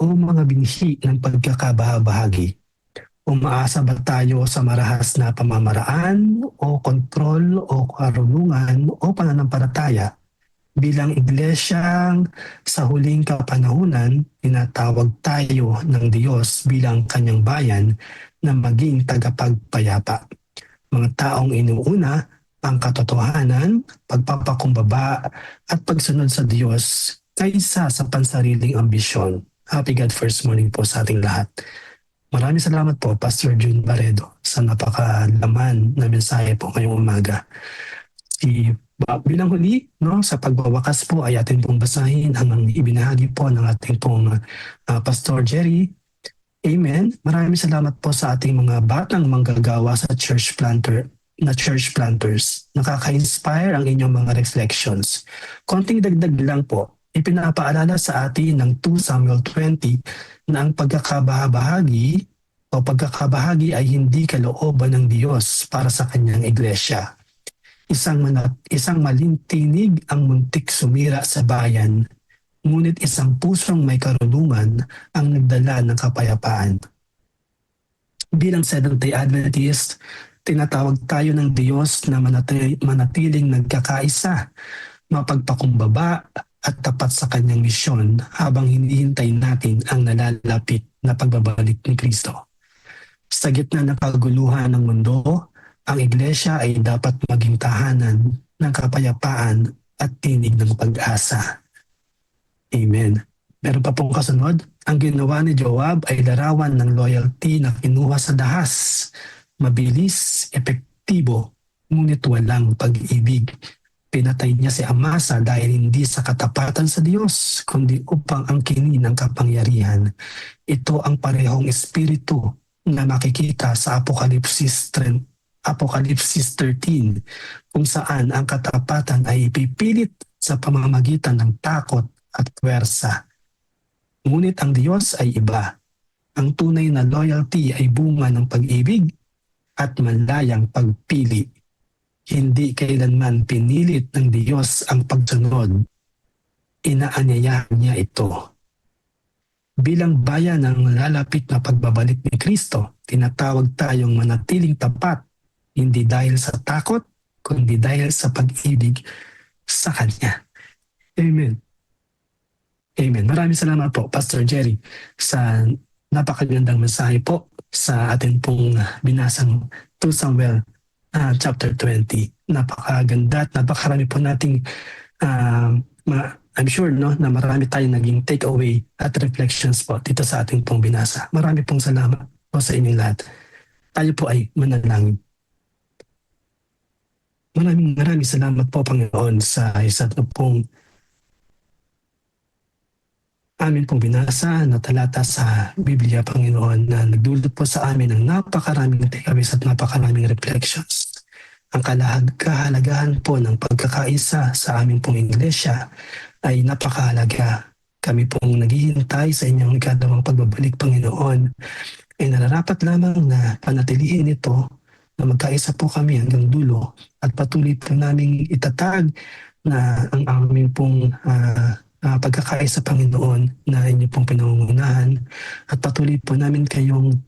o mga binhi ng pagkakabahabahagi? Umaasa ba tayo sa marahas na pamamaraan o kontrol o karunungan o pananampalataya? Bilang iglesyang sa huling kapanahunan, tinatawag tayo ng Diyos bilang kanyang bayan na maging tagapagpayapa. Mga taong inuuna ang katotohanan, pagpapakumbaba at pagsunod sa Diyos kaysa sa pansariling ambisyon. Happy God first morning po sa ating lahat. Maraming salamat po, Pastor June Barredo, sa napakalaman na mensahe po ngayong umaga. Bilang huli, no, sa pagbawakas po ay atin pong basahin ang ibinahagi po ng ating pong Pastor Jerry. Amen. Maraming salamat po sa ating mga batang manggagawa sa church planters. Nakaka-inspire ang inyong mga reflections. Konting dagdag lang po, ipinapaalala sa atin ng 2 Samuel 20 na ang pagkakabahabahagi ay hindi kalooban ng Diyos para sa kanyang iglesia. Isang malintinig ang muntik sumira sa bayan, ngunit isang pusong may karunungan ang nagdala ng kapayapaan. Bilang Seventh-day Adventist, tinatawag tayo ng Diyos na manatiling nagkakaisa, mapagpakumbaba at tapat sa kanyang misyon habang hinihintay natin ang nalalapit na pagbabalik ni Kristo. Sa gitna ng kaguluhan ng mundo, ang iglesia ay dapat maging tahanan ng kapayapaan at tinig ng pag-asa. Amen. Meron pa pong kasunod. Ang ginawa ni Joab ay larawan ng loyalty na kinuha sa dahas. Mabilis, epektibo, ngunit walang pag-ibig. Pinatay niya si Amasa dahil hindi sa katapatan sa Diyos, kundi upang angkinin ang kapangyarihan. Ito ang parehong espiritu na makikita sa Apokalipsis 13, kung saan ang katapatan ay ipipilit sa pamamagitan ng takot at puwersa. Ngunit ang Diyos ay iba. Ang tunay na loyalty ay bunga ng pag-ibig at malayang pagpili. Hindi kailanman pinilit ng Diyos ang pagsunod. Inaanyayahan niya ito. Bilang bayan ng lalapit na pagbabalik ni Kristo, tinatawag tayong manatiling tapat, hindi dahil sa takot, kundi dahil sa pag-ibig sa Kanya. Amen. Amen. Maraming salamat po, Pastor Jerry, sa napakagandang mensahe po sa atin pong binasang 2 Samuel chapter 20. Napakaganda at napakarami po nating I'm sure na marami tayong naging takeaway at reflections po dito sa ating pong binasa. Marami pong salamat po sa inyong lahat. Tayo po ay manalangin. Maraming salamat po, Panginoon, sa isa na pong amin pong binasa na talata sa Biblia, Panginoon, na nagdulot po sa amin ng napakaraming takeaways at napakaraming reflections. Ang kahalagahan po ng pagkakaisa sa aming pong iglesia ay napakahalaga. Kami pong naghihintay sa inyong ikadawang pagbabalik, Panginoon, ay nararapat lamang na panatilihin ito, na magkaisa po kami hanggang dulo at patuloy po naming itatag na ang aming pong pagkakaisa, Panginoon, na inyo pong pinangungunahan, at patuloy po namin kayong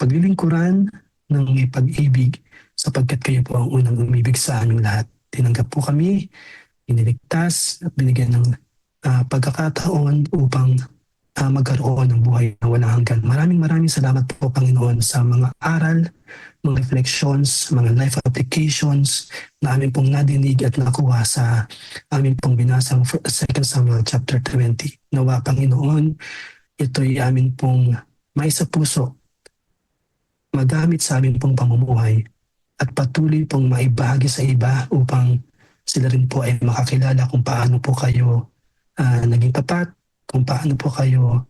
paglilingkuran ng pag-ibig, sapagkat kayo po ang unang umibig sa aming lahat. Tinanggap po kami, iniligtas at binigyan ng pagkakataon upang magkaroon ng buhay na walang hanggan. Maraming salamat po, Panginoon, sa mga aral, mga reflections, mga life applications na amin pong nadinig at nakuha sa amin pong binasang 2 Samuel chapter 20. Nawa, Panginoon, ito'y amin pong may sa puso, magamit sa amin pong pamumuhay at patuloy pong maibahagi sa iba upang sila rin po ay makakilala kung paano po kayo naging tapat, kung paano po kayo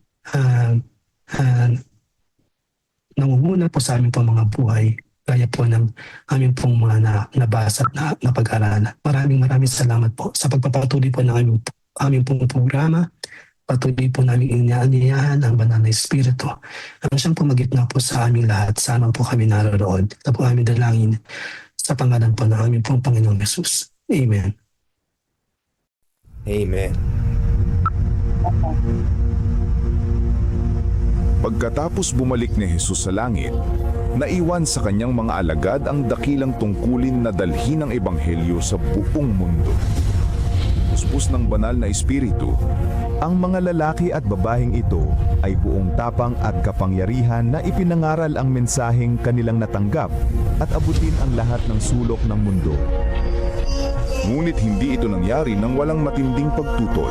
nangunguna po sa aming pong mga buhay, gaya po ng aming pong mga nabasa at napag-aralan. Maraming salamat po sa pagpapatuloy po ng aming pong programa. Patuloy po namin inaanyayahan ang banal na Espiritu ang siyang pumagitna po sa aming lahat. Sama po kami naroon. Ito po aming dalangin sa pangalan po ng aming pong Panginoong Yesus. Amen. Amen. Pagkatapos bumalik ni Jesus sa langit, naiwan sa kanyang mga alagad ang dakilang tungkulin na dalhin ang ebanghelyo sa buong mundo. Puspos ng banal na espiritu, ang mga lalaki at babaeng ito ay buong tapang at kapangyarihan na ipinangaral ang mensaheng kanilang natanggap at abutin ang lahat ng sulok ng mundo. Ngunit hindi ito nangyari nang walang matinding pagtutol.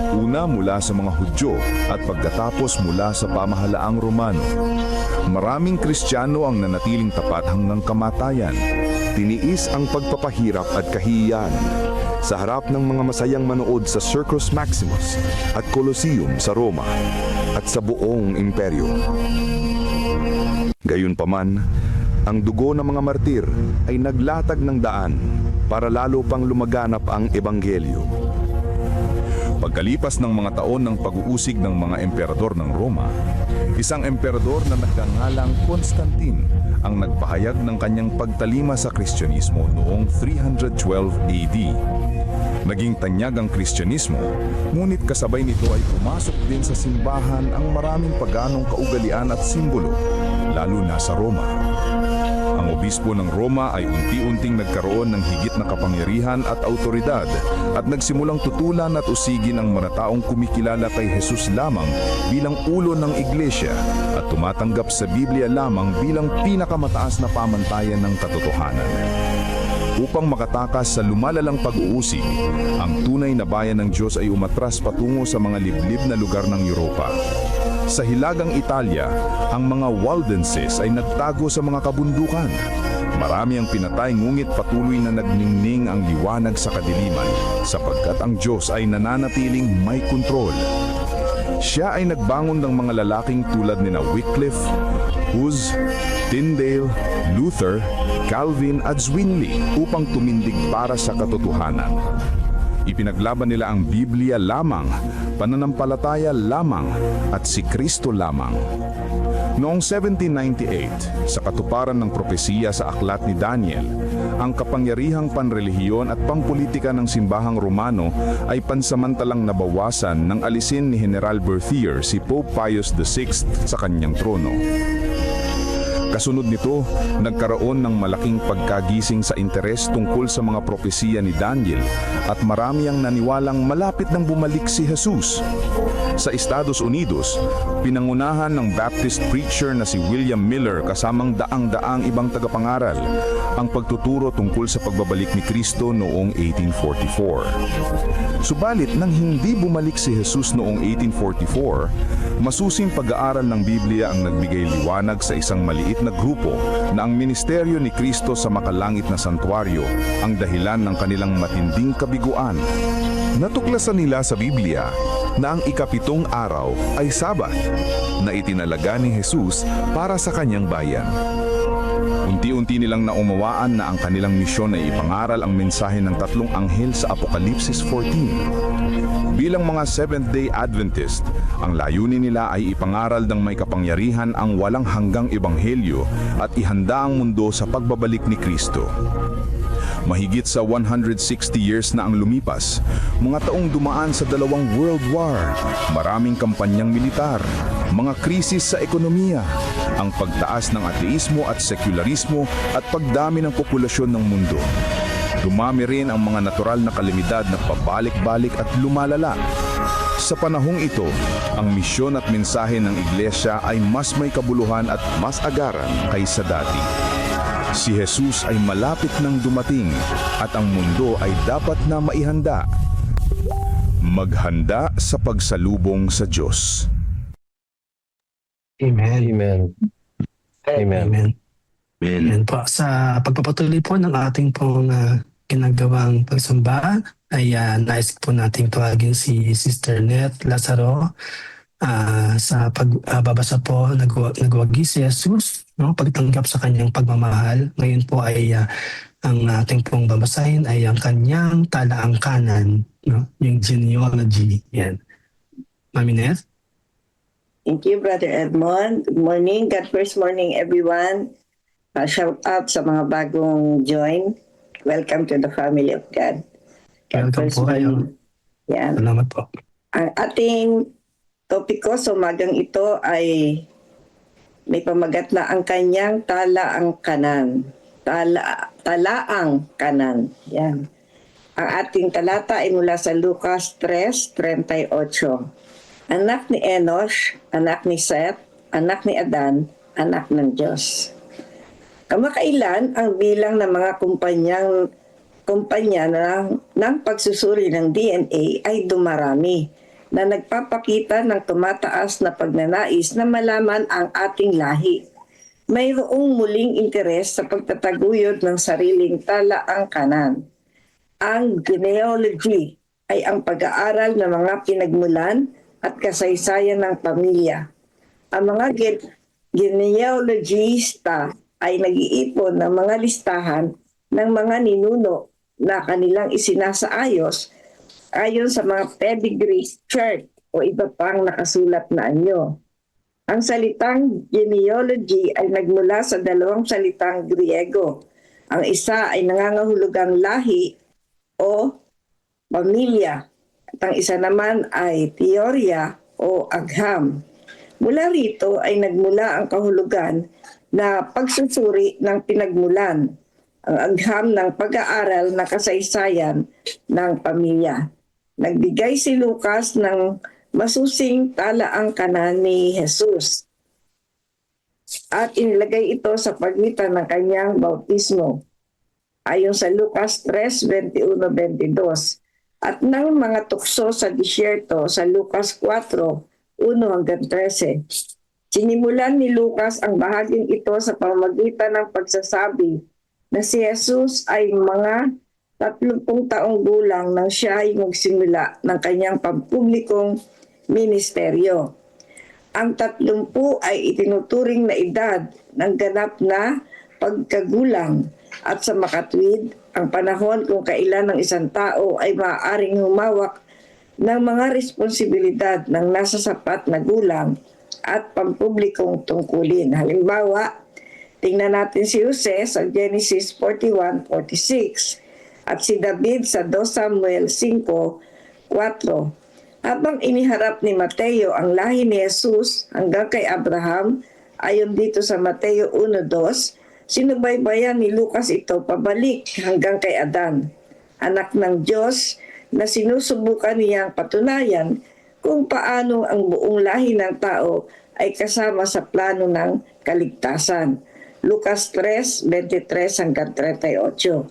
Una mula sa mga Hudyo at pagkatapos mula sa pamahalaang Romano. Maraming Kristiyano ang nanatiling tapat hanggang kamatayan. Tiniis ang pagpapahirap at kahihiyan sa harap ng mga masayang manood sa Circus Maximus at Colosseum sa Roma at sa buong imperyo. Gayunpaman, ang dugo ng mga martir ay naglatag ng daan para lalo pang lumaganap ang ebanghelyo. Pagkalipas ng mga taon ng pag-uusig ng mga emperador ng Roma, isang emperador na nagngangalang Constantine ang nagpahayag ng kanyang pagtalima sa Kristyanismo noong 312 AD. Naging tanyag ang Kristyanismo, ngunit kasabay nito ay pumasok din sa simbahan ang maraming paganong kaugalian at simbolo, lalo na sa Roma. Ang obispo ng Roma ay unti-unting nagkaroon ng higit na kapangyarihan at autoridad at nagsimulang tutulan at usigin ang mga taong kumikilala kay Jesus lamang bilang ulo ng iglesia at tumatanggap sa Biblia lamang bilang pinakamataas na pamantayan ng katotohanan. Upang makatakas sa lumalalang pag-uusig, ang tunay na bayan ng Diyos ay umatras patungo sa mga liblib na lugar ng Europa. Sa hilagang Italia, ang mga Waldenses ay nagtago sa mga kabundukan. Marami ang pinatay ngunit patuloy na nagningning ang liwanag sa kadiliman sapagkat ang Diyos ay nananatiling may kontrol. Siya ay nagbangon ng mga lalaking tulad ni Wycliffe, Hus, Tyndale, Luther, Calvin at Zwingli upang tumindig para sa katotohanan. Ipinaglaban nila ang Biblia lamang, pananampalataya lamang at si Kristo lamang. Noong 1798, sa katuparan ng propesiya sa aklat ni Daniel, ang kapangyarihang panrelihiyon at pampolitika ng simbahang Romano ay pansamantalang nabawasan nang alisin ni General Berthier si Pope Pius VI sa kanyang trono. Kasunod nito, nagkaroon ng malaking pagkagising sa interes tungkol sa mga propesiya ni Daniel at marami ang naniwalang malapit nang bumalik si Jesus. Sa Estados Unidos, pinangunahan ng Baptist preacher na si William Miller kasamang daang-daang ibang tagapangaral ang pagtuturo tungkol sa pagbabalik ni Kristo noong 1844. Subalit nang hindi bumalik si Jesus noong 1844, masusing pag-aaral ng Biblia ang nagbigay liwanag sa isang maliit na grupo na ang ministeryo ni Kristo sa makalangit na santuaryo ang dahilan ng kanilang matinding kabiguan. Natuklasan nila sa Biblia na ang ikapitong araw ay Sabat na itinalaga ni Jesus para sa kanyang bayan. Unti-unti nilang naunawaan na ang kanilang misyon ay ipangaral ang mensahe ng tatlong anghel sa Apokalipsis 14. Bilang mga Seventh-day Adventist, ang layunin nila ay ipangaral ng may kapangyarihan ang walang hanggang ebanghelyo at ihanda ang mundo sa pagbabalik ni Kristo. Mahigit sa 160 years na ang lumipas, mga taong dumaan sa dalawang World War, maraming kampanyang militar, mga krisis sa ekonomiya, ang pagtaas ng ateismo at sekularismo at pagdami ng populasyon ng mundo. Dumami rin ang mga natural na kalamidad na pabalik-balik at lumalala. Sa panahong ito, ang misyon at mensahe ng Iglesia ay mas may kabuluhan at mas agaran kaysa dati. Si Jesus ay malapit nang dumating at ang mundo ay dapat na maihanda. Maghanda sa pagsalubong sa Diyos. Amen. Amen. Amen. Amen. Amen. Amen po. Sa pagpapatuloy po ng ating pong ginagawang pagsamba, ay nais po nating tawagin si Sister Net Lazaro. Sa pagbabasa po, nagwagi si Jesus, no, pagtanggap sa kanyang pagmamahal. Ngayon po ay ang ating pong babasahin ay ang kanyang talaang kanan, no, yung genealogy. Yan. Mami Net? Thank you, Brother Edmond. Good morning. God first morning, everyone. Shout out sa mga bagong join. Welcome to the family of God. Welcome po kayo. Yan. Salamat po. Ang ating topiko sa umagang ito ay may pamagat na ang kanyang talaang kanan. Talaang kanan. Yan. Ang ating talata ay mula sa Lucas 3:38. Anak ni Enosh, anak ni Seth, anak ni Adan, anak ng Diyos. Kamakailan ang bilang ng mga kumpanya ng pagsusuri ng DNA ay dumarami na nagpapakita ng tumataas na pagnanais na malaman ang ating lahi. Mayroong muling interes sa pagtataguyod ng sariling talaang kanan. Ang genealogy ay ang pag-aaral ng mga pinagmulan at kasaysayan ng pamilya. Ang mga genealogista ay nag-iipon ng mga listahan ng mga ninuno na kanilang isinasaayos ayon sa mga pedigree chart o iba pang nakasulat na anyo. Ang salitang genealogy ay nagmula sa dalawang salitang Griego. Ang isa ay nangangahulugang lahi o pamilya at ang isa naman ay teorya o agham. Mula rito ay nagmula ang kahulugan na pagsusuri ng pinagmulan, ang agham ng pag-aaral na kasaysayan ng pamilya. Nagbigay si Lucas ng masusing talaang kanan ni Jesus at inilagay ito sa pagitan ng kanyang bautismo. ayon sa Lucas 3:21-22, at ng mga tukso sa disyerto sa Lucas 4:1-13. Sinimulan ni Lucas ang bahaging ito sa pamamagitan ng pagsasabi na si Jesus ay mga 30 taong gulang nang siya ay magsimula ng kanyang pampublikong ministeryo. Ang 30 ay itinuturing na edad ng ganap na pagkagulang at sa makatwid ang panahon kung kailan ng isang tao ay maaaring humawak ng mga responsibilidad ng nasa sapat na gulang at pampublikong tungkulin. Halimbawa, tingnan natin si Jose sa Genesis 41:46 at si David sa 2 Samuel 5:4. Habang iniharap ni Mateo ang lahi ni Jesus hanggang kay Abraham, ayon dito sa Mateo 1:2, sinubaybayan ni Lucas ito pabalik hanggang kay Adan, anak ng Diyos, na sinusubukan niyang patunayan kung paano ang buong lahi ng tao ay kasama sa plano ng kaligtasan. Lucas 3:23-38.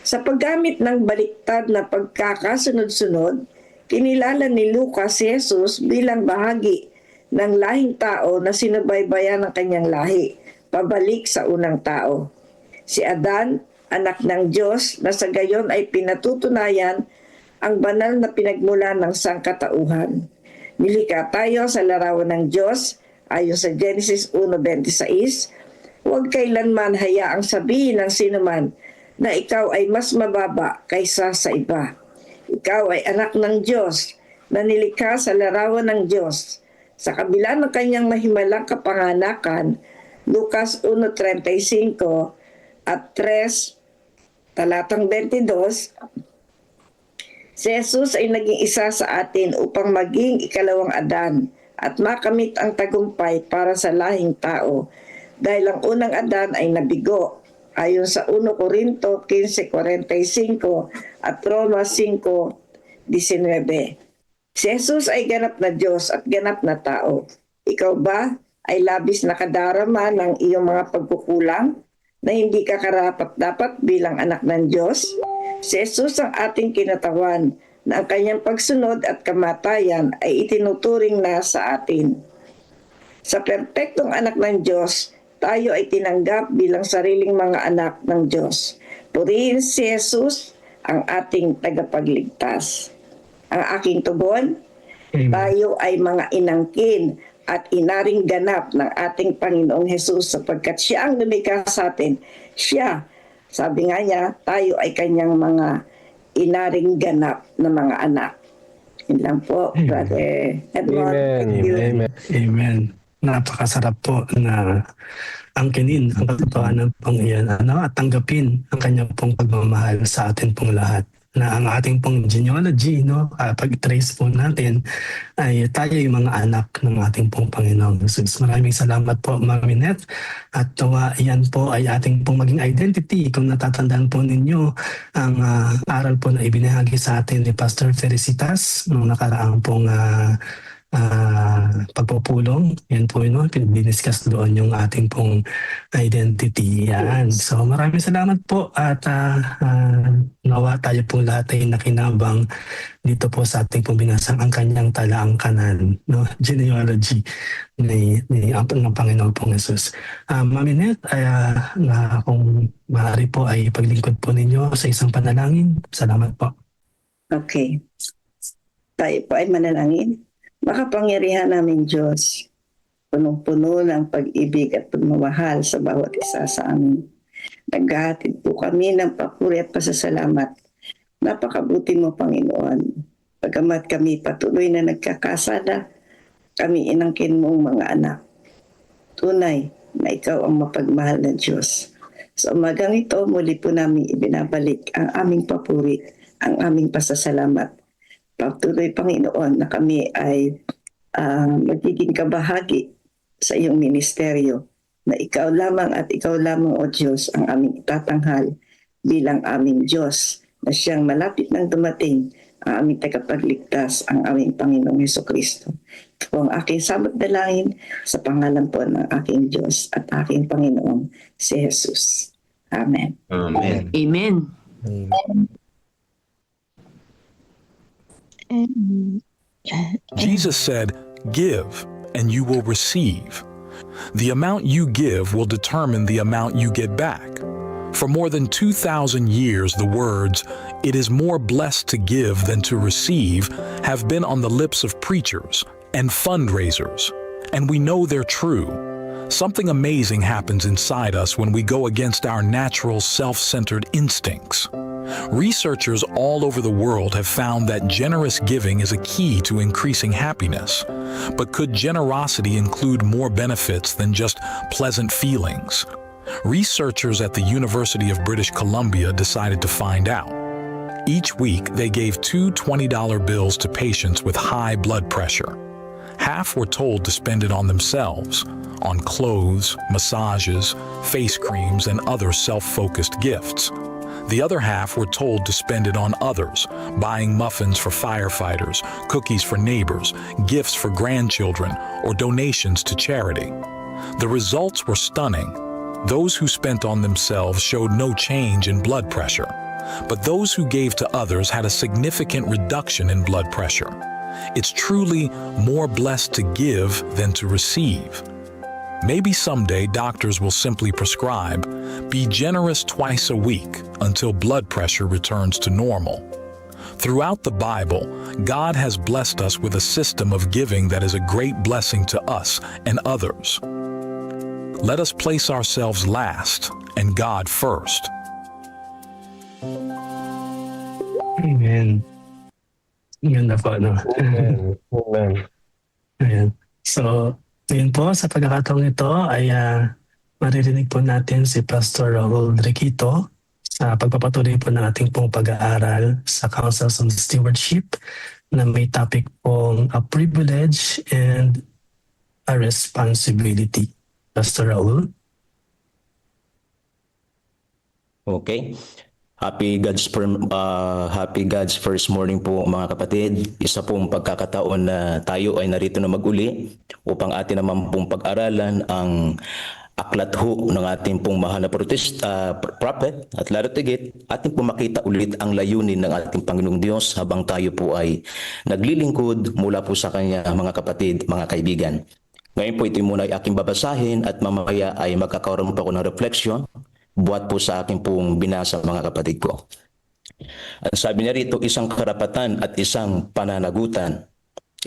Sa paggamit ng baliktad na pagkakasunod-sunod, kinilala ni Lucas si Jesus bilang bahagi ng lahing tao na sinubaybayan ng kanyang lahi, pabalik sa unang tao. Si Adan, anak ng Diyos, na sa gayon ay pinatutunayan ang banal na pinagmulan ng sangkatauhan. Nilikha tayo sa larawan ng Diyos, ayon sa Genesis 1:26, huwag kailanman hayaang sabihin ng sinuman na ikaw ay mas mababa kaysa sa iba. Ikaw ay anak ng Diyos na nilikha sa larawan ng Diyos. Sa kabila ng kanyang mahimalang kapanganakan, Lucas 1:35 at 3, talatang 22, si Jesus ay naging isa sa atin upang maging ikalawang Adan at makamit ang tagumpay para sa lahing tao. Dahil ang unang Adan ay nabigo, ayon sa 1 Corinto 15:45 at Roma 5:19. Si Jesus ay ganap na Diyos at ganap na tao. Ikaw ba ay labis na kadarama ng iyong mga pagkukulang na hindi ka karapat-dapat bilang anak ng Diyos? Si Jesus ang ating kinatawan na ang kanyang pagsunod at kamatayan ay itinuturing na sa atin. Sa perpektong anak ng Diyos, tayo ay tinanggap bilang sariling mga anak ng Diyos. Purihin si Jesus, ang ating tagapagligtas. Ang aking tugon, tayo ay mga inangkin at inaring ganap ng ating Panginoong Jesus sapagkat siya ang lumikha sa atin. Siya, sabi nga niya, tayo ay kanyang mga inaring ganap na mga anak. Yun lang po, Brother Edmond. Amen. Thank you. Amen. Amen. Napakasarap po na angkinin ang katotohanan pong iyan at tanggapin ang kanyang pong pagmamahal sa atin pong lahat. Na ang ating pong genealogy, pag-trace po natin, ay tayo yung mga anak ng ating pong Panginoong Jesus. Maraming salamat po, Mami Net. At yan po ay ating pong maging identity. Kung natatandaan po ninyo, ang aral po na ibinahagi sa atin ni Pastor Felicitas noong nakaraang pong pagpupulong. Yan po yun, diniscuss doon yung ating pong identity. Yan. So maraming salamat po at nawa tayo po lahat ay nakinabang dito po sa ating pong binasang ang kanyang talaang kanan, genealogy ng Panginoon pong Jesus. Mami Net, kung maaari po ay paglingkod po ninyo sa isang panalangin. Salamat po. Okay. Tayo po ay manalangin. Makapangyarihan namin Diyos, punong-puno ng pag-ibig at pagmamahal sa bawat isa sa amin. Naghahatid po kami ng papuri at pasasalamat. Napakabuti mo, Panginoon. Pagamat kami patuloy na nagkakasala, kami inangkin mong mga anak. Tunay na ikaw ang mapagmahal na Diyos. Sa umagang ito, muli po namin ibinabalik ang aming papuri, ang aming pasasalamat. Patuloy, Panginoon, na kami ay magiging kabahagi sa iyong ministeryo, na ikaw lamang at ikaw lamang, O Diyos, ang aming itatanghal bilang aming Diyos, na siyang malapit nang dumating, ang aming tagapagligtas, ang aming Panginoong Hesukristo. Ito po ang aking samot dalangin sa pangalan po ng aking Diyos at aking Panginoong si Jesus. Amen. Amen. Amen. Jesus said, "Give, and you will receive." The amount you give will determine the amount you get back. For more than 2,000 years, the words, "It is more blessed to give than to receive," have been on the lips of preachers and fundraisers, and we know they're true. Something amazing happens inside us when we go against our natural self-centered instincts. Researchers all over the world have found that generous giving is a key to increasing happiness. But could generosity include more benefits than just pleasant feelings? Researchers at the University of British Columbia decided to find out. Each week, they gave two $20 bills to patients with high blood pressure. Half were told to spend it on themselves, on clothes, massages, face creams, and other self-focused gifts. The other half were told to spend it on others, buying muffins for firefighters, cookies for neighbors, gifts for grandchildren, or donations to charity. The results were stunning. Those who spent on themselves showed no change in blood pressure, but those who gave to others had a significant reduction in blood pressure. It's truly more blessed to give than to receive. Maybe someday doctors will simply prescribe, "Be generous twice a week until blood pressure returns to normal." Throughout the Bible, God has blessed us with a system of giving that is a great blessing to us and others. Let us place ourselves last and God first. Amen. Ganda po, no? Amen. Amen. Ayan. So, ngayon po, sa pagkakataong ito ay maririnig po natin si Pastor Raul Requito sa pagpapatuloy po ng ating pong pag-aaral sa Councils on Stewardship na may topic pong a privilege and a responsibility. Pastor Raul? Okay. Happy God's first morning po mga kapatid. Isa pong pagkakataon na tayo ay narito na mag-uli upang atin naman pong pag-aralan ang aklat ho ng ating pong mahal na prophet at lalo tigit ating pong makita ulit ang layunin ng ating Panginoong Diyos habang tayo po ay naglilingkod mula po sa Kanya mga kapatid, mga kaibigan. Ngayon po ito muna ay aking babasahin at mamaya ay magkakaroon po ako ng reflection buhat po sa aking pong binasa mga kapatid ko. Ang sabi niya rito, isang karapatan at isang pananagutan.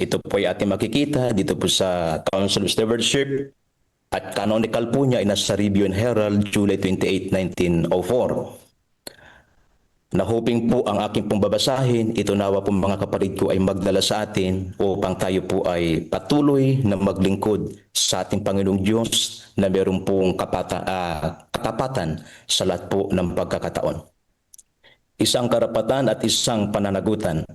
Ito po ay ating makikita dito po sa Council of Stewardship at canonical po niya ay nasa Review and Herald, July 28, 1904. Na hoping po ang aking pong babasahin, ito nawa po mga kapatid ko ay magdala sa atin upang tayo po ay patuloy na maglingkod sa ating Panginoong Diyos na meron pong katapatan sa lahat po ng pagkakataon. Isang karapatan at isang pananagutan.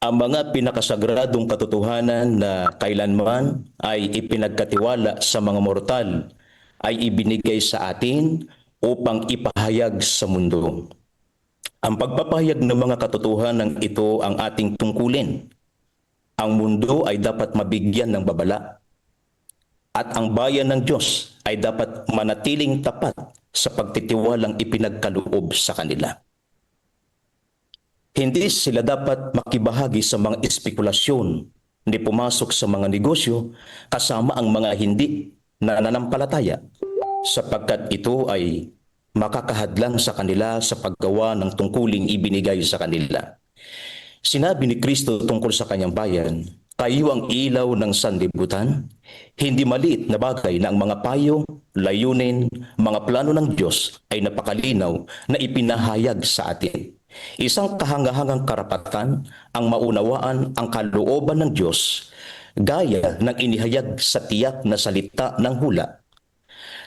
Ang mga pinakasagradong katotohanan na kailanman ay ipinagkatiwala sa mga mortal ay ibinigay sa atin upang ipahayag sa mundo. Ang pagpapahayag ng mga katotohanan ito ang ating tungkulin. Ang mundo ay dapat mabigyan ng babala. At ang bayan ng Diyos ay dapat manatiling tapat sa pagtitiwalang ipinagkaloob sa kanila. Hindi sila dapat makibahagi sa mga espekulasyon, hindi pumasok sa mga negosyo kasama ang mga hindi na nananampalataya sapagkat ito ay makakahadlang sa kanila sa paggawa ng tungkuling ibinigay sa kanila. Sinabi ni Kristo tungkol sa kanyang bayan, "Kayo ang ilaw ng sanlibutan." Hindi maliit na bagay na ang mga payo, layunin, mga plano ng Diyos ay napakalinaw na ipinahayag sa atin. Isang kahangahangang karapatan ang maunawaan ang kalooban ng Diyos gaya ng inihayag sa tiyak na salita ng hula.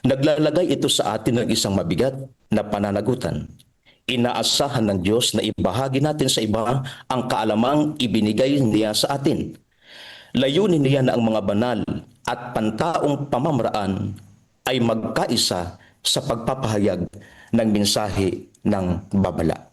Naglalagay ito sa atin ng isang mabigat na pananagutan. Inaasahan ng Diyos na ibahagi natin sa iba ang kaalamang ibinigay niya sa atin. Layunin niya na ang mga banal at pantaong pamamaraan ay magkaisa sa pagpapahayag ng mensahe ng babala.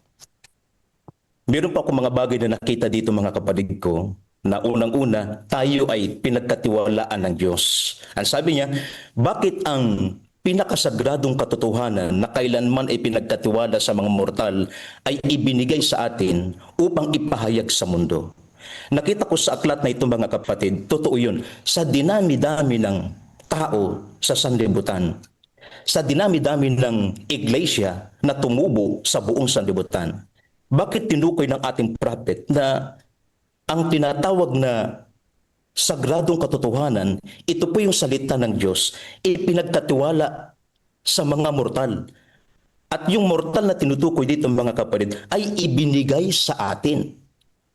Meron pa akong mga bagay na nakita dito mga kapatid ko na unang-una tayo ay pinagkatiwalaan ng Diyos. Ang sabi niya, bakit ang pinakasagradong katotohanan na kailanman ay pinagkatiwala sa mga mortal ay ibinigay sa atin upang ipahayag sa mundo. Nakita ko sa aklat na ito mga kapatid, totoo yun, sa dinami-dami ng tao sa sanlibutan, sa dinami-dami ng iglesia na tumubo sa buong sanlibutan. Bakit tinukoy ng ating prophet na ang tinatawag na sagradong katotohanan, ito po yung salita ng Diyos, ipinagkatiwala sa mga mortal. At yung mortal na tinutukoy dito mga kapatid ay ibinigay sa atin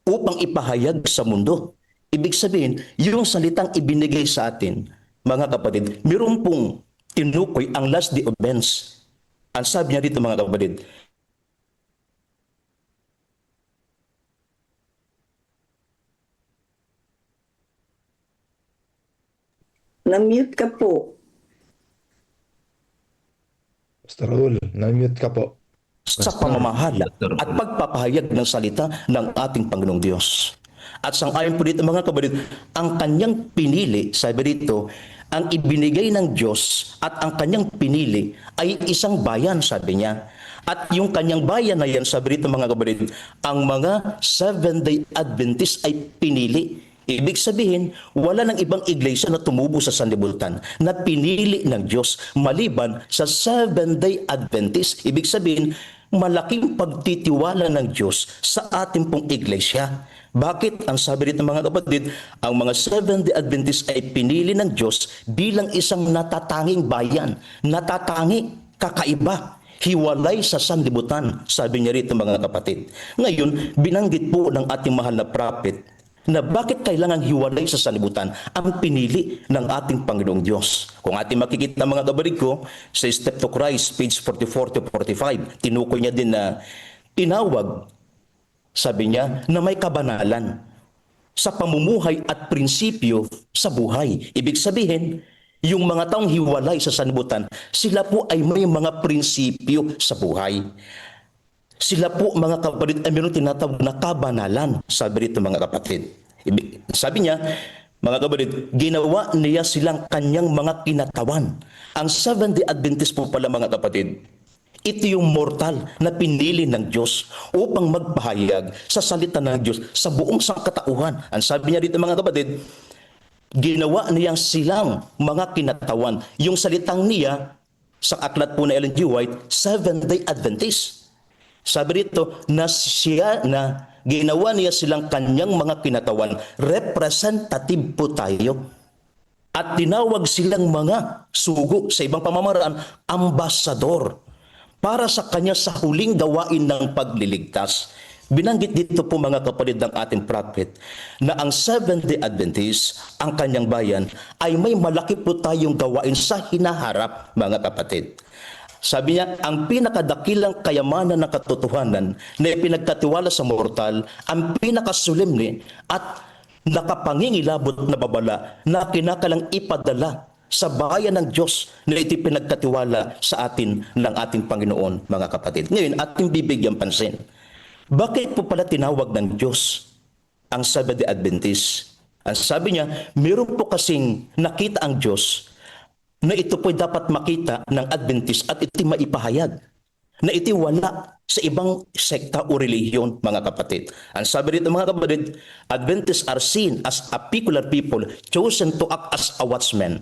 upang ipahayag sa mundo. Ibig sabihin, yung salitang ibinigay sa atin, mga kapatid, meron pong tinukoy ang last day events. Ang sabi niya dito mga kapatid, Na-mute ka po. Pastor Raul, na-mute ka po. sa pamamahala at pagpapahayag ng salita ng ating Panginoong Diyos. At sang-ayon po dito mga kapatid, ang kanyang pinili, sabi dito, ang ibinigay ng Diyos at ang kanyang pinili ay isang bayan, sabi niya. At yung kanyang bayan na yan, sabi dito mga kapatid, ang mga Seventh-day Adventist ay pinili. Ibig sabihin, wala ng ibang iglesia na tumubo sa sanlibutan na pinili ng Diyos maliban sa Seventh-day Adventist. Ibig sabihin, malaking pagtitiwala ng Diyos sa ating pong iglesia. Bakit? Ang sabi dito mga kapatid, ang mga Seventh-day Adventist ay pinili ng Diyos bilang isang natatanging bayan, natatangi, kakaiba, hiwalay sa sanlibutan, sabi niya rito mga kapatid. Ngayon, binanggit po ng ating mahal na prophet na bakit kailangan hiwalay sa sanlibutan ang pinili ng ating Panginoong Diyos. Kung ating makikita mga kapatid ko, sa Step to Christ, page 44 to 45, tinukoy niya din na tinawag, sabi niya, na may kabanalan sa pamumuhay at prinsipyo sa buhay. Ibig sabihin, yung mga taong hiwalay sa sanlibutan, sila po ay may mga prinsipyo sa buhay. Sila po mga kapatid ay mayroong tinatawag na kabanalan, sabi rito mga kapatid. Sabi niya, mga kapatid, ginawa niya silang kanyang mga kinatawan. Ang Seventh-day Adventist po pala mga kapatid, ito yung mortal na pinili ng Diyos upang magpahayag sa salita ng Diyos sa buong sangkatauhan. Ang sabi niya dito mga kapatid, ginawa niya silang mga kinatawan. Yung salitang niya, sa aklat po na Ellen G. White, Seventh-day Adventist. Sabi rito na siya na ginawa niya silang kanyang mga kinatawan. Representative po tayo. At tinawag silang mga sugo sa ibang pamamaraan, ambasador para sa kanya sa huling gawain ng pagliligtas. Binanggit dito po mga kapatid ng ating prophet na ang Seventh-day Adventist, ang kanyang bayan, ay may malaki po tayong gawain sa hinaharap mga kapatid. Sabi niya, ang pinakadakilang kayamanan ng katotohanan na ipinagkatiwala sa mortal, ang pinakasulimni at nakapangingilabot na babala na kinakalang ipadala sa bayan ng Diyos na ito pinagkatiwala sa atin ng ating Panginoon, mga kapatid. Ngayon, ating bibigyan pansin. Bakit po pala tinawag ng Diyos ang Seventh-day Adventist? Ang sabi niya, meron po kasing nakita ang Diyos na ito po dapat makita ng Adventist at ito maipahayag. Na ito wala sa ibang sekta o relihiyon, mga kapatid. Ang sabi rito mga kapatid, Adventists are seen as a peculiar people chosen to act as a watchman.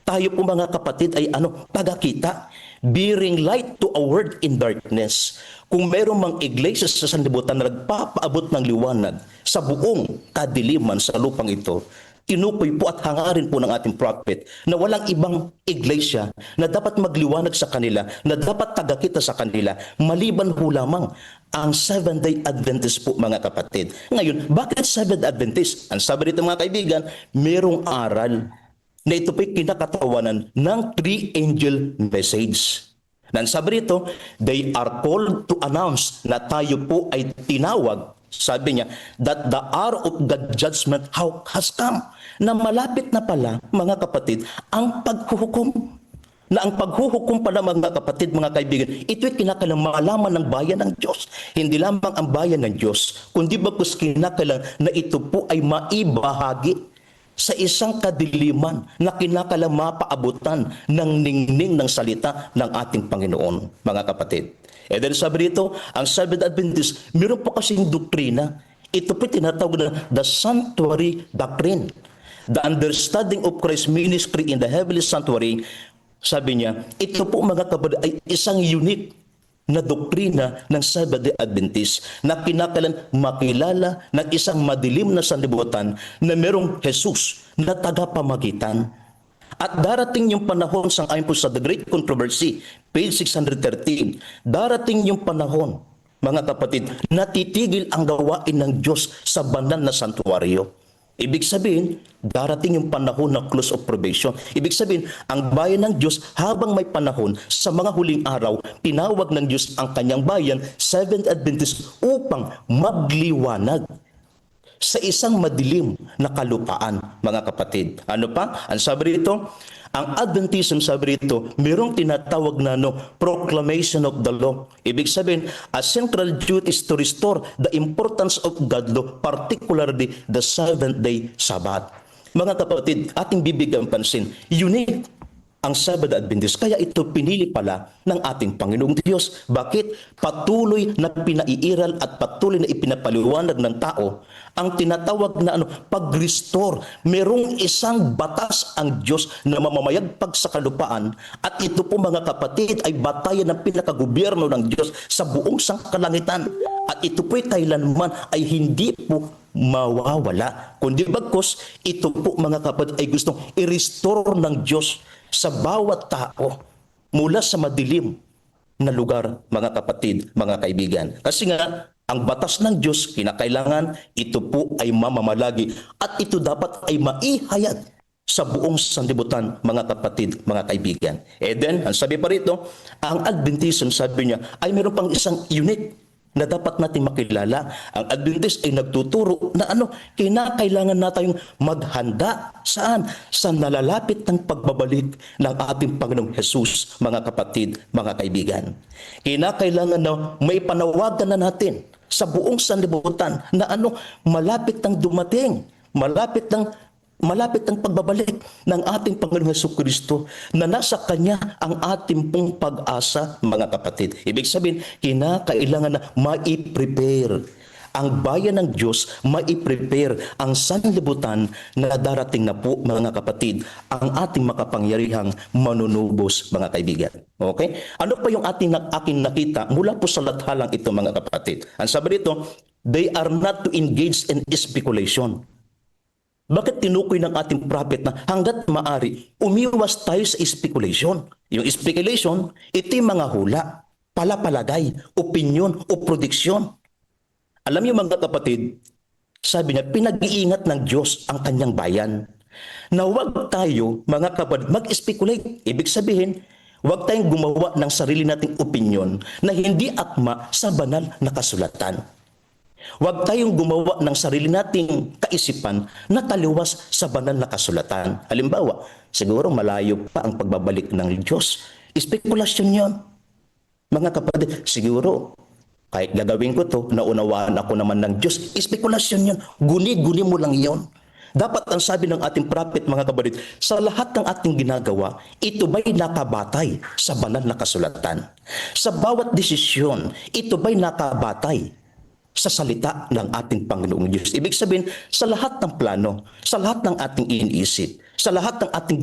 Tayo po mga kapatid ay tagakita, bearing light to a world in darkness. Kung mayroong mga iglesia sa sanlibutan na nagpapaabot ng liwanag sa buong kadiliman sa lupang ito, tinukoy po at hangarin po ng ating prophet na walang ibang iglesia na dapat magliwanag sa kanila, na dapat tagakita sa kanila, maliban po lamang ang Seventh-day Adventist po mga kapatid. Ngayon, bakit Seventh Adventist? Ang sabi dito mga kaibigan, merong aral na ito po'y kinakatawanan ng three angel message. Ang sabi dito, they are called to announce na tayo po ay tinawag, sabi niya, that the hour of God's judgment has come. Na malapit na pala, mga kapatid, ang paghuhukom. Na ang paghuhukom pala, mga kapatid, mga kaibigan, ito'y kinakailang malaman ng bayan ng Diyos. Hindi lamang ang bayan ng Diyos, kundi bagkus kinakailang na ito po ay maibahagi sa isang kadiliman na kinakailangang mapaabutan ng ningning ng salita ng ating Panginoon, mga kapatid. And then sabi dito, ang Seventh Adventist, meron po kasing doktrina. Ito po tinatawag na the sanctuary doctrine. The understanding of Christ's ministry in the heavenly sanctuary, sabi niya, ito po mga kapatid ay isang unique na doktrina ng Seventh-day Adventist na kinakailangan makilala ng isang madilim na sanlibutan na merong Jesus na tagapamagitan. At darating yung panahon, sang-ayon po sa The Great Controversy, page 613, darating yung panahon, mga kapatid, na titigil ang gawain ng Diyos sa banal na santuaryo. Ibig sabihin, darating yung panahon ng close of probation. Ibig sabihin, ang bayan ng Diyos habang may panahon sa mga huling araw, tinawag ng Diyos ang kanyang bayan, Seventh Adventist, upang magliwanag sa isang madilim na kalupaan, mga kapatid. Ano pa? Ang sabi rito, ang Adventism, sabi rito, mayroong tinatawag na proclamation of the law. Ibig sabihin, a central duty is to restore the importance of God law, particularly the seventh-day Sabbath. Mga kapatid, ating bibigyan pansin, unique ang Seventh Adventist. Kaya ito pinili pala ng ating Panginoong Diyos. Bakit? Patuloy na pinaiiral at patuloy na ipinapaliwanag ng tao ang tinatawag na pag-restore. Merong isang batas ang Diyos na mamamayagpag sa kalupaan at ito po mga kapatid ay batayan ng pinakagobyerno ng Diyos sa buong sangkalangitan. At ito po'y kailanman ay hindi po mawawala. Kundi bagkus, ito po mga kapatid ay gustong i-restore ng Diyos sa bawat tao mula sa madilim na lugar, mga kapatid, mga kaibigan. Kasi nga, ang batas ng Diyos, kinakailangan, ito po ay mamamalagi at ito dapat ay maihayag sa buong sanlibutan, mga kapatid, mga kaibigan. And then, ang sabi pa rito, ang Adventism, sabi niya, ay meron pang isang unique na dapat natin makilala. Ang Adventist ay nagtuturo na kinakailangan na tayong maghanda. Saan? Sa nalalapit ng pagbabalik ng ating Panginoong Jesus, mga kapatid, mga kaibigan. Kinakailangan na may panawagan na natin sa buong sanlibutan na malapit ng dumating, malapit ng pagbabalik ng ating Panginoong Jesucristo na nasa Kanya ang ating pong pag-asa, mga kapatid. Ibig sabihin, kinakailangan na mai-prepare ang bayan ng Diyos, mai-prepare ang sanlibutan na darating na po, mga kapatid, ang ating makapangyarihang manunubos, mga kaibigan. Okay? Ano pa yung aking nakita mula po sa lathalang ito, mga kapatid? Ang sabi dito, they are not to engage in speculation. Bakit tinukoy ng ating prophet na hanggat maari, umiwas tayo sa speculation? Yung speculation, ito yung mga hula, palapalagay, opinion o prediksyon. Alam niyo mga kapatid, sabi niya, pinag-iingat ng Diyos ang kanyang bayan na huwag tayo, mga kapatid, mag-speculate. Ibig sabihin, huwag tayong gumawa ng sarili nating opinion na hindi akma sa banal na kasulatan. Huwag tayong gumawa ng sarili nating kaisipan na taliwas sa banal na kasulatan. Halimbawa, siguro malayo pa ang pagbabalik ng Diyos. Spekulasyon yon. Mga kapatid, siguro, kahit gagawin ko to, naunawaan ako naman ng Diyos. Spekulasyon yon. Guni-guni mo lang yon. Dapat ang sabi ng ating prophet, mga kapatid, sa lahat ng ating ginagawa, ito ba'y nakabatay sa banal na kasulatan? Sa bawat desisyon, ito ba'y nakabatay sa salita ng ating Panginoong Diyos? Ibig sabihin, sa lahat ng plano, sa lahat ng ating iniisip, sa lahat ng ating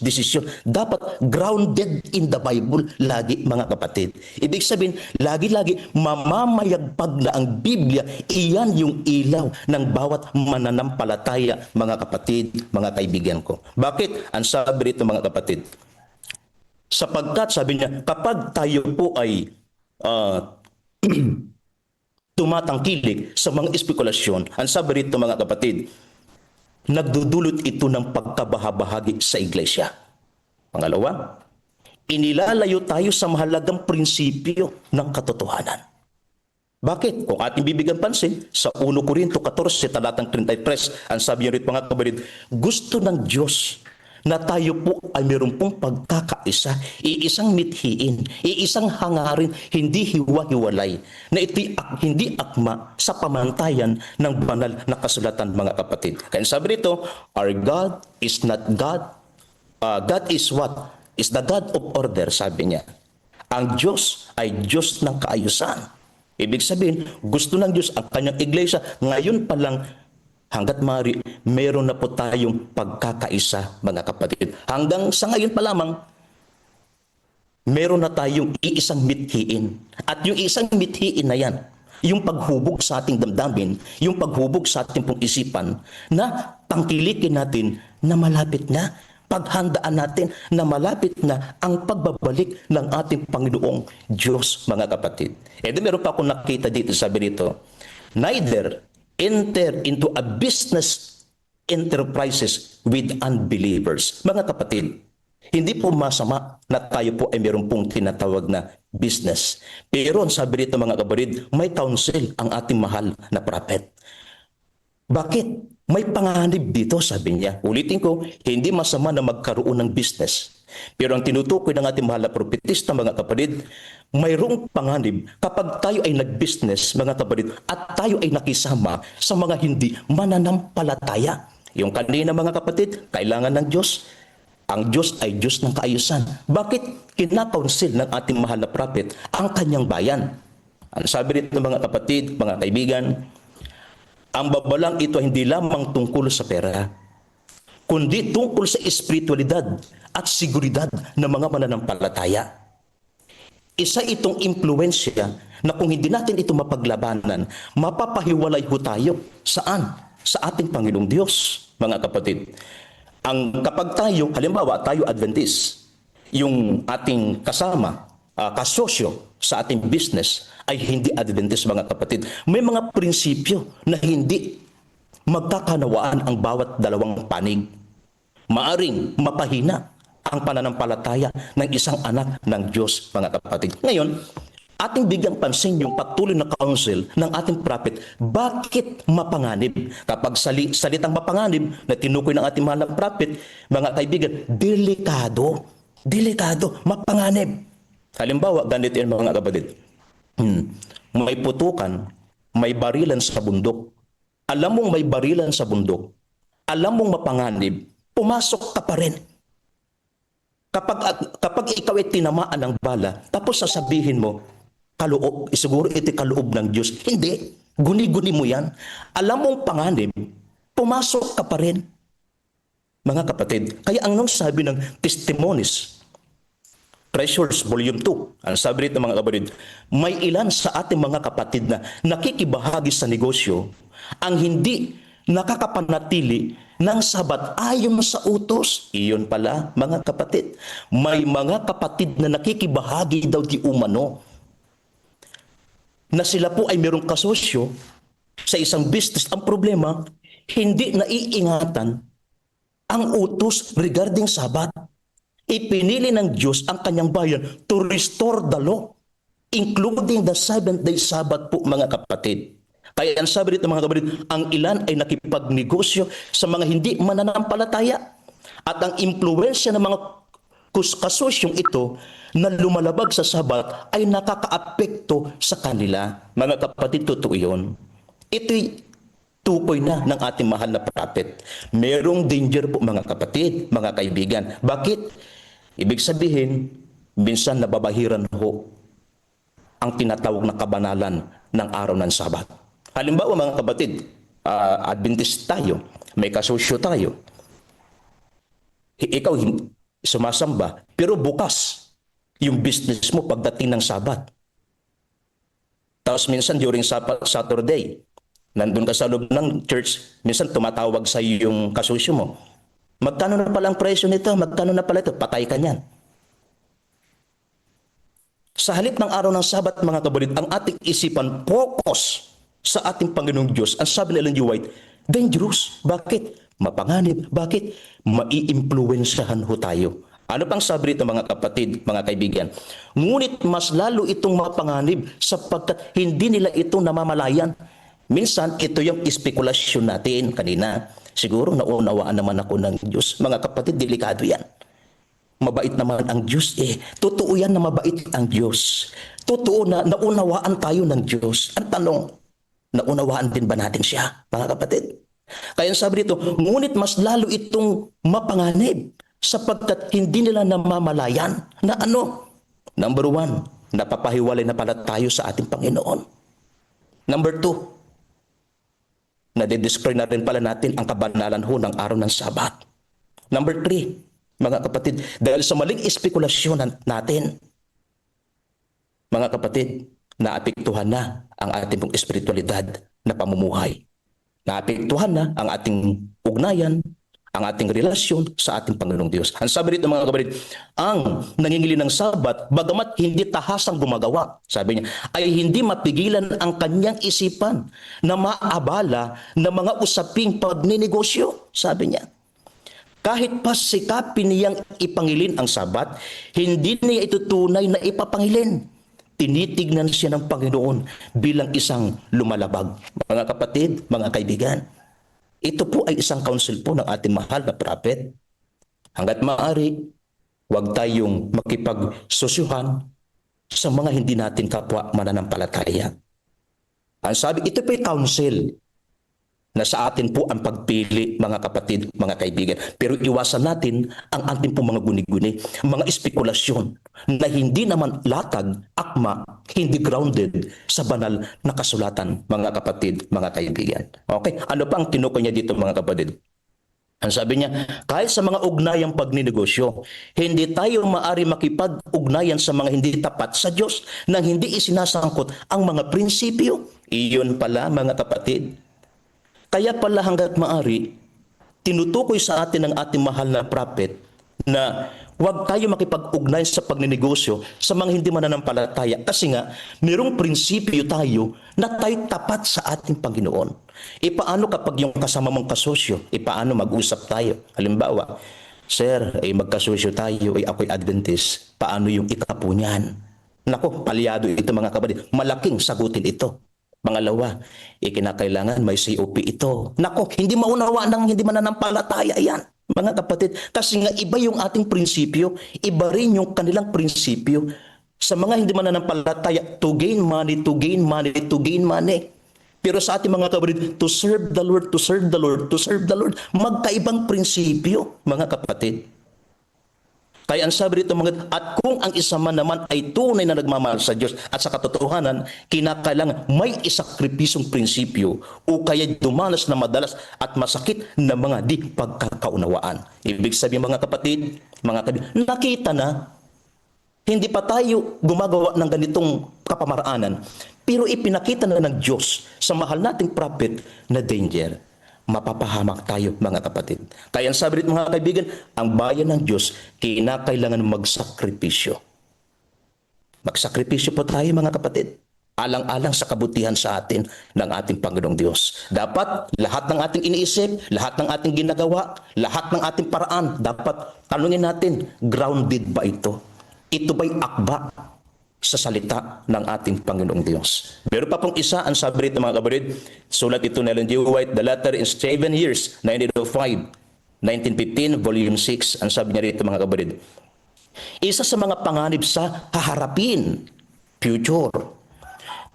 desisyon, dapat grounded in the Bible lagi, mga kapatid. Ibig sabihin, lagi-lagi mamamayagpag na ang Biblia, iyan yung ilaw ng bawat mananampalataya, mga kapatid, mga kaibigan ko. Bakit? Ang sabi rito, mga kapatid, sapagkat, sabi niya, kapag tayo po ay tumatangkilik sa mga espekulasyon, ang sabi rito, mga kapatid, nagdudulot ito ng pagkabahabahagi sa iglesia. Pangalawa, inilalayo tayo sa mahalagang prinsipyo ng katotohanan. Bakit? Kung ating bibigyan pansin, sa 1 Corinto 14, talatang 33, ang sabi niya rito, mga kapatid, gusto ng Diyos na tayo po ay meron pong pagkakaisa, iisang mithiin, iisang hangarin, hindi hiwa-hiwalay, na ito'y hindi akma sa pamantayan ng banal na kasulatan, mga kapatid. Kaya sabi rito, our God is not God, God is what? Is the God of order, sabi niya. Ang Diyos ay Diyos ng kaayusan. Ibig sabihin, gusto ng Diyos ang kanyang iglesia, ngayon pa lang, hanggat maaari, meron na po tayong pagkakaisa, mga kapatid. Hanggang sa ngayon pa lamang, meron na tayong iisang mithiin. At yung isang mithiin na yan, yung paghubog sa ating damdamin, yung paghubog sa ating pong isipan, na tangkilikin natin na malapit na, paghandaan natin na malapit na ang pagbabalik ng ating Panginoong Diyos, mga kapatid. E di meron pa akong nakita dito, sabi dito, neither enter into a business enterprises with unbelievers. Mga kapatid, hindi po masama na tayo po ay meron pong tinatawag na business. Pero sabi rito, mga kapatid, may counsel ang ating mahal na prophet. Bakit? May panganib dito, sabi niya. Ulitin ko, hindi masama na magkaroon ng business. Pero ang tinutukoy ng ating mahal na propetista, mga kapatid, mayroong panganib kapag tayo ay nag-business, mga kapatid, at tayo ay nakisama sa mga hindi mananampalataya. Yung kanina, mga kapatid, kailangan ng Diyos. Ang Diyos ay Diyos ng kaayusan. Bakit kinakaunsil ng ating mahal na prophet ang kanyang bayan? Ang sabi rito, mga kapatid, mga kaibigan, ang babalang ito hindi lamang tungkol sa pera, kundi tungkol sa espiritualidad at seguridad ng mga mananampalataya. Isa itong impluensya na kung hindi natin ito mapaglabanan, mapapahiwalay ho tayo. Saan? Sa ating Panginoong Diyos, mga kapatid. Kapag tayo, halimbawa tayo Adventist, yung ating kasama, kasosyo sa ating business ay hindi Adventist, mga kapatid. May mga prinsipyo na hindi magkakanawaan ang bawat dalawang panig. Maaring mapahina ang pananampalataya ng isang anak ng Diyos, mga kapatid. Ngayon, ating bigyang pansin yung patuloy na counsel ng ating prophet. Bakit mapanganib? Kapag salitang mapanganib na tinukoy ng ating mahal na prophet, mga kaibigan, delikado, mapanganib. Halimbawa, ganito yan, mga kapatid. May putukan, may barilan sa bundok. Alam mong may barilan sa bundok, alam mong mapanganib, pumasok ka pa rin. Kapag ikaw ay tinamaan ng bala, tapos sasabihin mo, kaloob, siguro ito kaloob ng Diyos. Hindi, guni-guni mo yan. Alam mong panganib, pumasok ka pa rin. Mga kapatid, kaya ang nang sabi ng Testimonies, Treasures, Volume 2. Ang sabi rito, mga kapatid, may ilan sa ating mga kapatid na nakikibahagi sa negosyo ang hindi nakakapanatili ng sabat ayon sa utos. Iyon pala, mga kapatid. May mga kapatid na nakikibahagi daw di umano na sila po ay merong kasosyo sa isang business. Ang problema, hindi naiingatan ang utos regarding sabat. Ipinili ng Diyos ang kanyang bayan to restore the law, including the 7th-day Sabbath po, mga kapatid. Kaya ang sabi dito, mga kapatid, ang ilan ay nakipagnegosyo sa mga hindi mananampalataya. At ang impluensya ng mga kasosyong ito na lumalabag sa Sabat ay nakakaapekto sa kanila. Mga kapatid, totoo yun. Ito'y tukoy na ng ating mahal na prophet. Merong danger po, mga kapatid, mga kaibigan. Bakit? Ibig sabihin, minsan nababahiran ho ang tinatawag na kabanalan ng araw ng Sabat. Halimbawa, mga kapatid, Adventist tayo, may kasosyo tayo. Ikaw sumasamba, pero bukas yung business mo pagdating ng Sabat. Tapos minsan during Saturday, nandun ka sa loob ng church, minsan tumatawag sa iyo yung kasosyo mo. Magkano na pala ang presyo nito? Magkano na pala ito? Patay ka niyan. Sa halip ng araw ng Sabat, mga kapatid, ang ating isipan focus sa ating Panginoong Diyos. Ang sabi ni Ellen G. White, dangerous. Bakit? Mapanganib. Bakit? Maiimpluwensyahan ho tayo. Ano pang sabi rito, mga kapatid, mga kaibigan? Ngunit mas lalo itong mapanganib sapagkat hindi nila ito namamalayan. Minsan, ito yung espekulasyon natin kanina. Siguro naunawaan naman ako ng Diyos. Mga kapatid, delikado yan. Mabait naman ang Diyos eh. Totoo yan na mabait ang Diyos. Totoo na naunawaan tayo ng Diyos. Ang tanong, naunawaan din ba natin siya, mga kapatid? Kaya sabi dito, ngunit mas lalo itong mapanganib sapagkat hindi nila namamalayan na ano? Number 1, napapahiwalay na pala tayo sa ating Panginoon. Number 2, nadidisplay na rin pala natin ang kabanalan ho ng araw ng Sabat. Number 3, mga kapatid, dahil sa maling espekulasyon natin, mga kapatid, naapektuhan na ang ating pong espiritualidad na pamumuhay. Naapektuhan na ang ating ugnayan, ang ating relasyon sa ating Panginoong Diyos. Ang sabi rito, mga kapatid, ang nangingili ng Sabat, bagamat hindi tahasang gumagawa, sabi niya, ay hindi mapigilan ang kanyang isipan na maabala ng mga usaping pagninegosyo, sabi niya. Kahit pa sikapin niyang ipangilin ang Sabat, hindi niya ito tunay na ipapangilin. Tinitignan siya ng Panginoon bilang isang lumalabag. Mga kapatid, mga kaibigan, ito po ay isang counsel po ng ating mahal na prophet. Hanggat maaari, huwag tayong makipagsosyuhan sa mga hindi natin kapwa mananampalataya. Ang sabi, ito po ay counsel na sa atin po ang pagpili, mga kapatid, mga kaibigan. Pero iwasan natin ang ating po mga guni-guni, mga espekulasyon na hindi naman latag, akma, hindi grounded sa banal na kasulatan, mga kapatid, mga kaibigan. Okay, ano pa ang tinukoy niya dito, mga kapatid? Ang sabi niya, kahit sa mga ugnayang pagninegosyo, hindi tayo maari makipag-ugnayan sa mga hindi tapat sa Diyos nang hindi isinasangkot ang mga prinsipyo. Iyon pala, mga kapatid. Kaya pala hanggat maari, tinutukoy sa atin ng ating mahal na prophet na huwag tayo makipag-ugnay sa pagninegosyo sa mga hindi mananampalataya kasi nga mayroong prinsipyo tayo na tayo tapat sa ating Panginoon. Paano kapag yung kasama mong kasosyo? Paano mag-usap tayo? Halimbawa, Sir, magkasosyo tayo, ako'y Adventist. Paano yung ikapo niyan? Nako, palyado ito, mga kapatid. Malaking sagutin ito. Pangalawa, kinakailangan may COP ito. Nako, hindi maunawa ng hindi mananampalataya yan, mga kapatid. Kasi nga iba yung ating prinsipyo, iba rin yung kanilang prinsipyo. Sa mga hindi mananampalataya, to gain money, to gain money, to gain money. Pero sa ating mga kapatid, to serve the Lord, to serve the Lord, to serve the Lord. Magkaibang prinsipyo, mga kapatid. Kaya ang sabi dito mga, at kung ang isa man naman ay tunay na nagmamahal sa Diyos at sa katotohanan, kinakailangan may isakripisyong prinsipyo o kaya dumanas na madalas at masakit na mga di pagkakaunawaan. Ibig sabihin, mga kapatid, nakita na, hindi pa tayo gumagawa ng ganitong kapamaraanan, pero ipinakita na ng Diyos sa mahal nating prophet na danger. Mapapahamak tayo, mga kapatid. Kaya ang sabi dito, mga kaibigan, ang bayan ng Diyos kinakailangan magsakripisyo. Magsakripisyo po tayo, mga kapatid. Alang-alang sa kabutihan sa atin ng ating Panginoong Diyos. Dapat lahat ng ating iniisip, lahat ng ating ginagawa, lahat ng ating paraan, dapat tanungin natin, grounded ba ito? Ito ba'y akba sa salita ng ating Panginoong Diyos? Meron pa pong isa, ang sabi rito, mga kapatid, sulat ito ni Ellen G. White, The Latter in 7 Years, 1905, 1915, Volume 6, ang sabi niya rito, mga kapatid, isa sa mga panganib sa haharapin, future.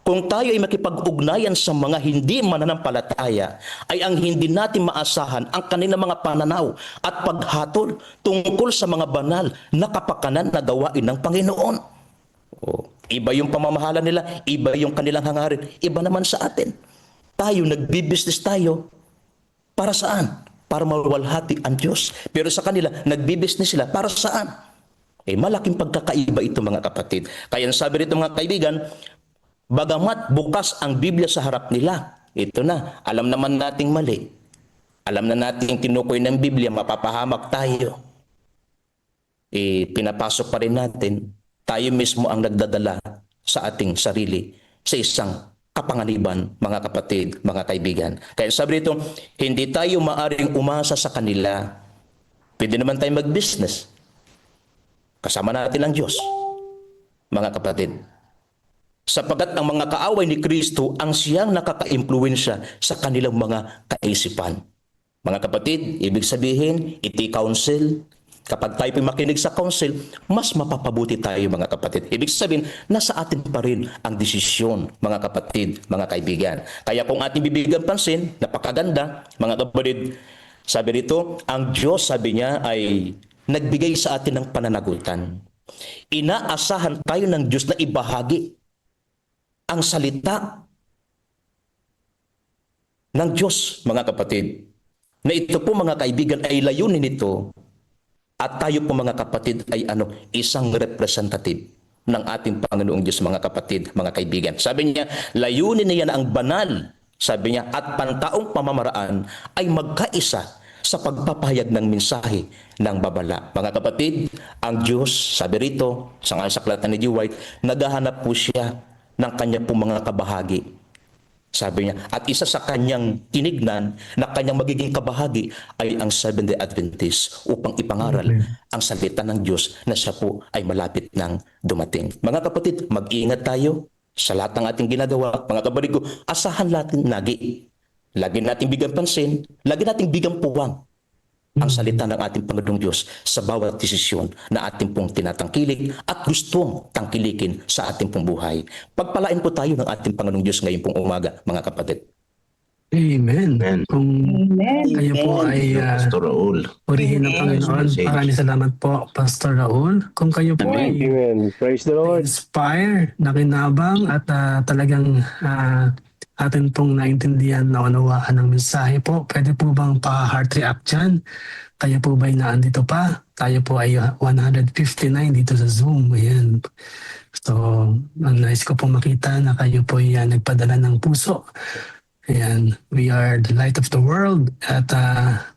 Kung tayo ay makipag-ugnayan sa mga hindi mananampalataya, ay ang hindi natin maasahan ang kanilang mga pananaw at paghatol tungkol sa mga banal na kapakanan na gawain ng Panginoon. Iba yung pamamahala nila, iba yung kanilang hangarin, iba naman sa atin. Tayo, nagbi-business tayo, para saan? Para mawalhati ang Diyos. Pero sa kanila, nagbi-business sila, para saan? Malaking pagkakaiba ito, mga kapatid. Kaya sabi rito, mga kaibigan, bagamat bukas ang Biblia sa harap nila, ito na, alam naman nating mali. Alam na nating tinukoy ng Biblia, mapapahamak tayo. Pinapasok pa rin natin, tayo mismo ang nagdadala sa ating sarili sa isang kapanganiban, mga kapatid, mga kaibigan. Kaya sabi dito, hindi tayo maaring umasa sa kanila. Pwede naman tayo mag-business. Kasama natin ang Diyos, mga kapatid. Sapagkat ang mga kaaway ni Kristo ang siyang nakaka-impluwensya sa kanilang mga kaisipan. Mga kapatid, ibig sabihin, iti-counsel. Kapag tayo makinig sa counsel, mas mapapabuti tayo mga kapatid. Ibig sabihin, nasa atin pa rin ang desisyon mga kapatid, mga kaibigan. Kaya kung ating bibigyan pansin, napakaganda mga kapatid. Sabi rito, ang Diyos, sabi niya, ay nagbigay sa atin ng pananagutan. Inaasahan tayo ng Diyos na ibahagi ang salita ng Diyos, mga kapatid. Na ito po mga kaibigan ay layunin nito at tayo po mga kapatid ay isang representative ng ating Panginoong Diyos mga kapatid, mga kaibigan. Sabi niya, layunin niya na ang banal, sabi niya, at pantaong pamamaraan ay magkaisa sa pagpapahayag ng mensahe ng babala. Mga kapatid, ang Diyos, sabi rito, sa saklatan ni G. White, naghahanap po siya ng kanya po mga kabahagi. Sabi niya, at isa sa kanyang tinignan na kanyang magiging kabahagi ay ang Seventh-day Adventist upang ipangaral ang salita ng Diyos na siya po ay malapit nang dumating. Mga kapatid, mag-iingat tayo sa lahat ng ating ginagawa. Mga kapatid ko, asahan natin lagi. Lagi nating bigyan pansin, lagi nating bigyan puwang ang salita ng ating Panginoong Diyos sa bawat desisyon na ating pong tinatangkilik at gustong tangkilikin sa ating pong buhay. Pagpalain po tayo ng ating Panginoong Diyos ngayon pong umaga, mga kapatid. Amen. Amen. Kung kayo po ay Pastor Raul. purihin ng Panginoon, maraming salamat po, Pastor Raul. Kung kayo po ay Amen. Praise the Lord. inspire, nakinabang at talagang atin pong naintindihan, naunawaan ng mensahe po, pwede po bang pa-heart react dyan? Kayo po ba'y naandito pa? Tayo po ay 159 dito sa Zoom. Ayan. So, nice ko po makita na kayo po ay nagpadala ng puso. Ayan. We are the light of the world at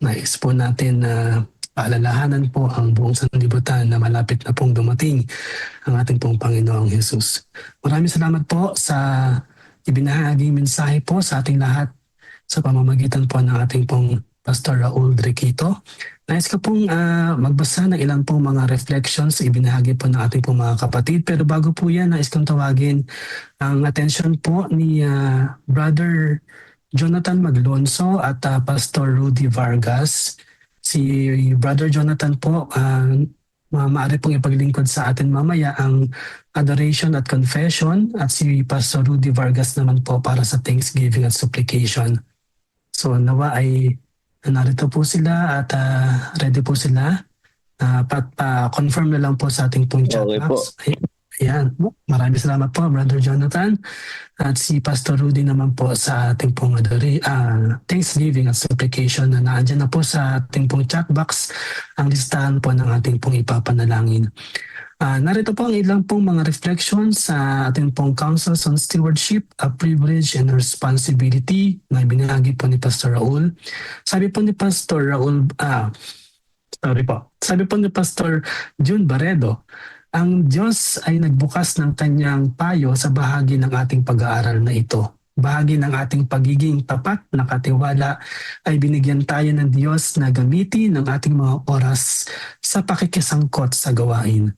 nais po natin na paalalahanan po ang buong sanlibutan na malapit na pong dumating ang ating pong Panginoong Jesus. Maraming salamat po sa ibinahaging mensahe po sa ating lahat sa pamamagitan po ng ating pong Pastor Raul Requito. Nais ko pong magbasa ng ilang pong mga reflections ibinahagi po ng ating pong mga kapatid. Pero bago po yan, nais kong tawagin ang attention po ni Brother Jonathan Maglonso at Pastor Rudy Vargas. Si Brother Jonathan po, maaari pong ipaglingkod sa atin mamaya ang adoration at confession at si Pastor Rudy Vargas naman po para sa thanksgiving at supplication. So nawa ay narito po sila at ready po sila. Pa-confirm na lang po sa ating pong chat box. Ayan. Maraming salamat po, Brother Jonathan. At si Pastor Rudy naman po sa ating pong thanksgiving at supplication na naandyan na po sa ating pong chat box ang listahan po ng ating pong ipapanalangin. Narito po ang ilang pong mga reflections sa ating pong Councils on Stewardship, a Privilege and a Responsibility na binahagi po ni Pastor Raul. Sabi po ni Pastor Raul, sabi po ni Pastor June Barredo, ang Diyos ay nagbukas ng kanyang payo sa bahagi ng ating pag-aaral na ito. Bahagi ng ating pagiging tapat na katiwala ay binigyan tayo ng Diyos na gamitin ang ating mga oras sa pakikisangkot sa gawain.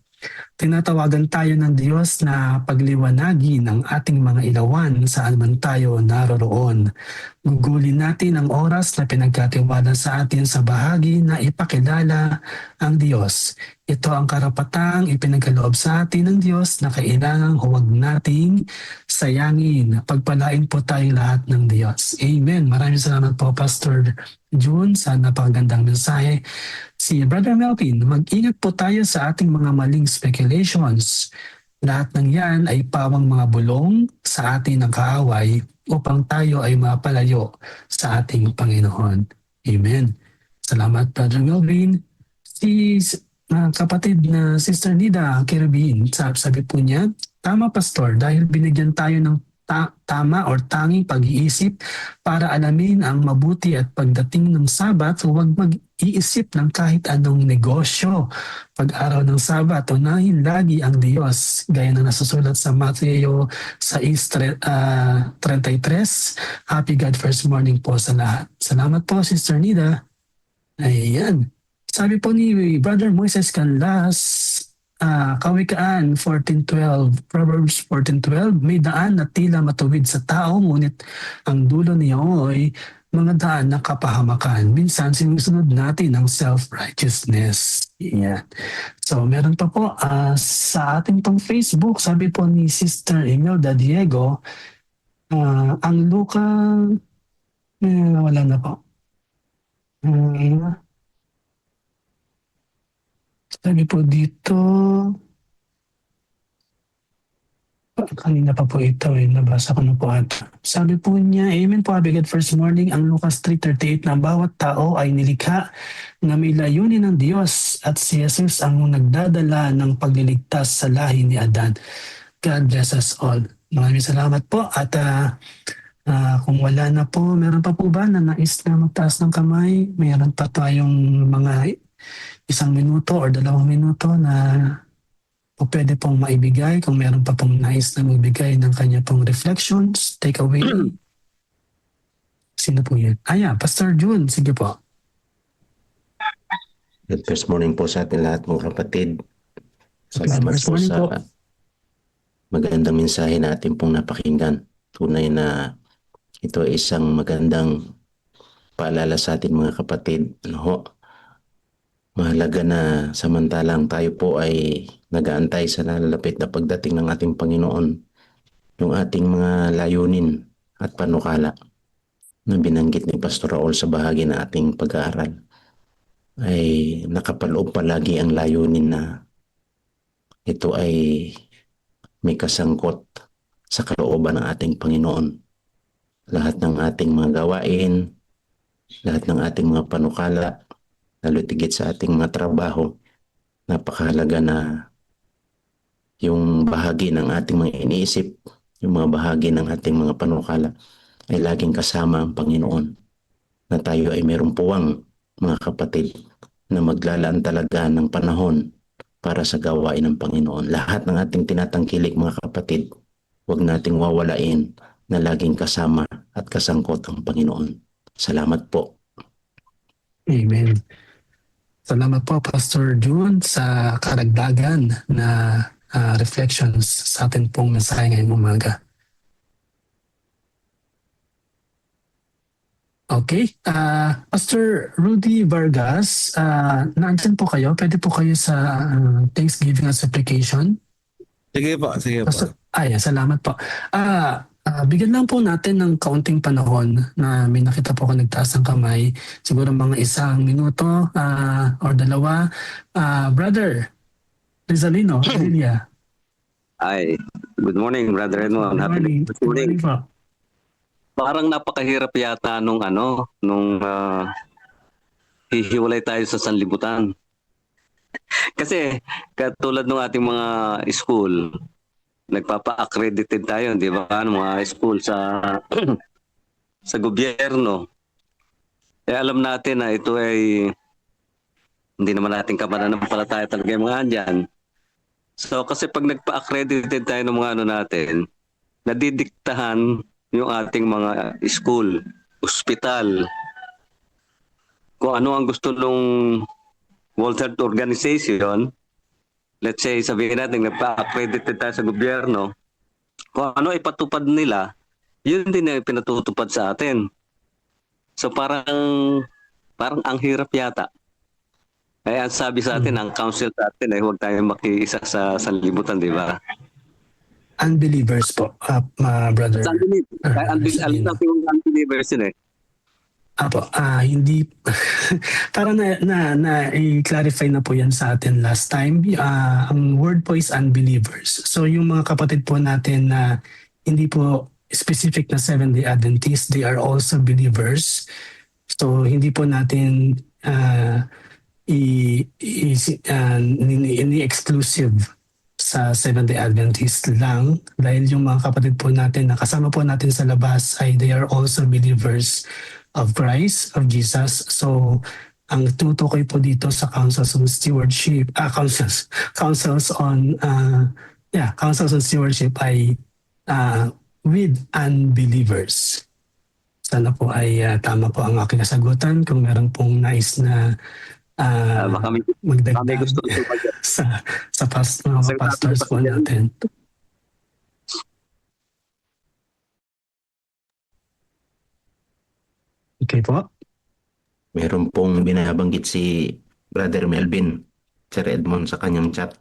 Tinatawagan tayo ng Diyos na pagliwanagin ang ating mga ilawan saan man tayo naroroon. Gugulin natin ang oras na pinagkatiwala sa atin sa bahagi na ipakilala ang Diyos. Ito ang karapatang ipinagkaloob sa atin ng Diyos na kailangang huwag nating sayangin. Pagpalain po tayo lahat ng Diyos. Amen. Maraming salamat po, Pastor June, sa napakagandang mensahe. Si Brother Melvin, mag-ingat po tayo sa ating mga maling speculations. Lahat ng yan ay pawang mga bulong sa atin ng kaaway upang tayo ay mapalayo sa ating Panginoon. Amen. Salamat, Brother Melvin. Si kapatid na Sister Nida Kiribin, sabi po niya, tama Pastor, dahil binigyan tayo ng tama or tanging pag-iisip para alamin ang mabuti at pagdating ng Sabat, huwag mag-iisip ng kahit anong negosyo. Pag-araw ng Sabat, unahin lagi ang Diyos, gaya na nasusulat sa Mateo 6:33. Happy God First Morning po sa lahat. Salamat po, Sister Nida. Ayan. Sabi po ni Brother Moises Canlas, Kawikaan 14:12, Proverbs 14:12, may daan na tila matuwid sa tao, ngunit ang dulo niya ay mga daan ng kapahamakan. Minsan sinusunod natin ang self-righteousness. Yan. So meron pa po sa ating pong Facebook, sabi po ni Sister Imelda Diego, ang Luka, wala na po. Sabi po dito, kanina pa po ito nabasa ko na po ata. Sabi po niya, Amen po, Happy God First Morning, ang Lucas 3:38 na bawat tao ay nilikha na may layunin ng Diyos at si Jesus ang nagdadala ng pagliligtas sa lahi ni Adan. God bless us all. Maraming salamat po at kung wala na po, meron pa po ba na nais na magtaas ng kamay? Meron pa tayong mga 1 minuto or 2 minuto na o pwede pong maibigay kung meron pa pong nais na magbigay ng kanya pong reflections, take away. Sino po yun? Pastor June, sige po. Good first morning po sa ating lahat mga kapatid. Salamat First po morning sa po. magandang mensahe natin pong napakinggan. Tunay na ito ay isang magandang paalala sa atin mga kapatid. Mahalaga na samantalang tayo po ay nag-aantay sa nalalapit na pagdating ng ating Panginoon, yung ating mga layunin at panukala na binanggit ni Pastor Raul sa bahagi na ating pag-aaral ay nakapaloob palagi ang layunin na ito ay may kasangkot sa kalooban ng ating Panginoon. Lahat ng ating mga gawain, lahat ng ating mga panukala, lalo tigit sa ating mga trabaho, napakahalaga na yung bahagi ng ating mga iniisip, yung mga bahagi ng ating mga panukala ay laging kasama ang Panginoon. Na tayo ay mayroong puwang, mga kapatid, na maglalaan talaga ng panahon para sa gawain ng Panginoon. Lahat ng ating tinatangkilik, mga kapatid, huwag nating wawalain na laging kasama at kasangkot ang Panginoon. Salamat po. Amen. Salamat po, Pastor June, sa karagdagan na reflections sa atin pong mensahe ngayong umaga. Okay. Pastor Rudy Vargas, nandyan po kayo? Pwede po kayo sa Thanksgiving as application? Sige po, sige po. Salamat po. Bigyan lang po natin ng kaunting panahon na may nakita po ako nagtaas ng kamay. Siguro mga 1 minuto or 2. Brother Rizalino, Lilia. Ay, good morning, Brother Edmond. Good morning po. Parang napakahirap yata nung hihiwalay tayo sa sanlibutan. Kasi katulad ng ating mga school, nagpapa-accredited tayo, di ba? Mga school sa sa gobyerno. Alam natin na ito ay hindi naman natin kapananampalataya talaga yung mga andyan. So kasi pag nagpa-accredited tayo ng mga natin, nadidiktahan yung ating mga school, ospital, kung ano ang gusto ng World Health Organization. Let's say, sabihin natin, nagpa-accredited tayo sa gobyerno, kung ano ipatupad nila, yun din ang pinatutupad sa atin. So parang ang hirap yata. Kaya ang sabi sa atin, ang council sa atin ay huwag tayong makiisa sa sanlibutan, di ba? Unbelievers po, brother. Alam natin yung unbelievers yun eh. Hindi para na i-clarify na po yan sa atin last time. Ang word po is unbelievers. So yung mga kapatid po natin na hindi po specific na Seventh-day Adventists, they are also believers. So hindi po natin ini-exclusive sa Seventh-day Adventist lang dahil yung mga kapatid po natin na kasama po natin sa labas ay they are also believers of Christ, of Jesus. So, ang tutukoy po dito sa councils on stewardship, councils on stewardship ay with unbelievers. Sana po ay tama po ang aking kasagutan. Kung meron pong nais na magdagdag sa mga pastors po natin. Okay po. Meron pong binabanggit si Brother Melvin, Sir Edmond, sa kanyang chat.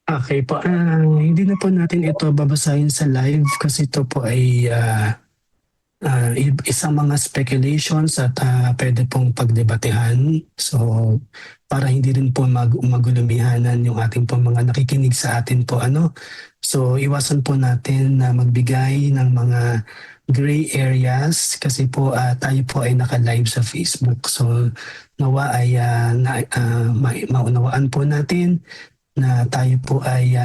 Okay po. Hindi na po natin ito babasahin sa live kasi ito po ay isang mga speculations at pwede pong pagdebatehan. So, para hindi rin po magulumihanan yung ating pong mga nakikinig sa atin po. So, iwasan po natin na magbigay ng mga gray areas kasi po tayo po ay naka-live sa Facebook. So, nawa ay maunawaan po natin na tayo po ay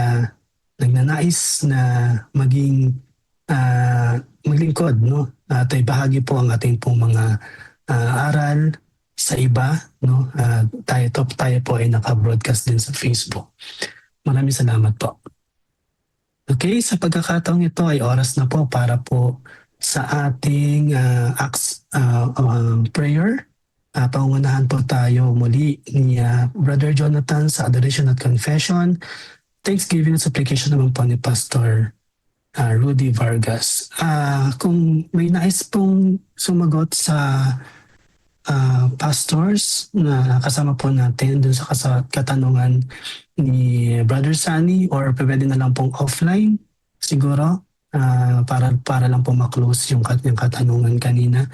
nagnanais na maging maglingkod, no? At ay bahagi po ang ating pong mga aral sa iba, no? Tayo po ay naka-broadcast din sa Facebook. Maraming salamat po. Okay, sa pagkakataong ito ay oras na po para po sa ating prayer. Pangunahan po tayo muli ni Brother Jonathan sa Adoration at Confession. Thanksgiving at supplication naman po ni Pastor Rudy Vargas. Kung may nais pong sumagot sa pastors na kasama po natin dun sa katanungan ni Brother Sunny, or pwede na lang pong offline siguro para lang po maklose yung katanungan kanina.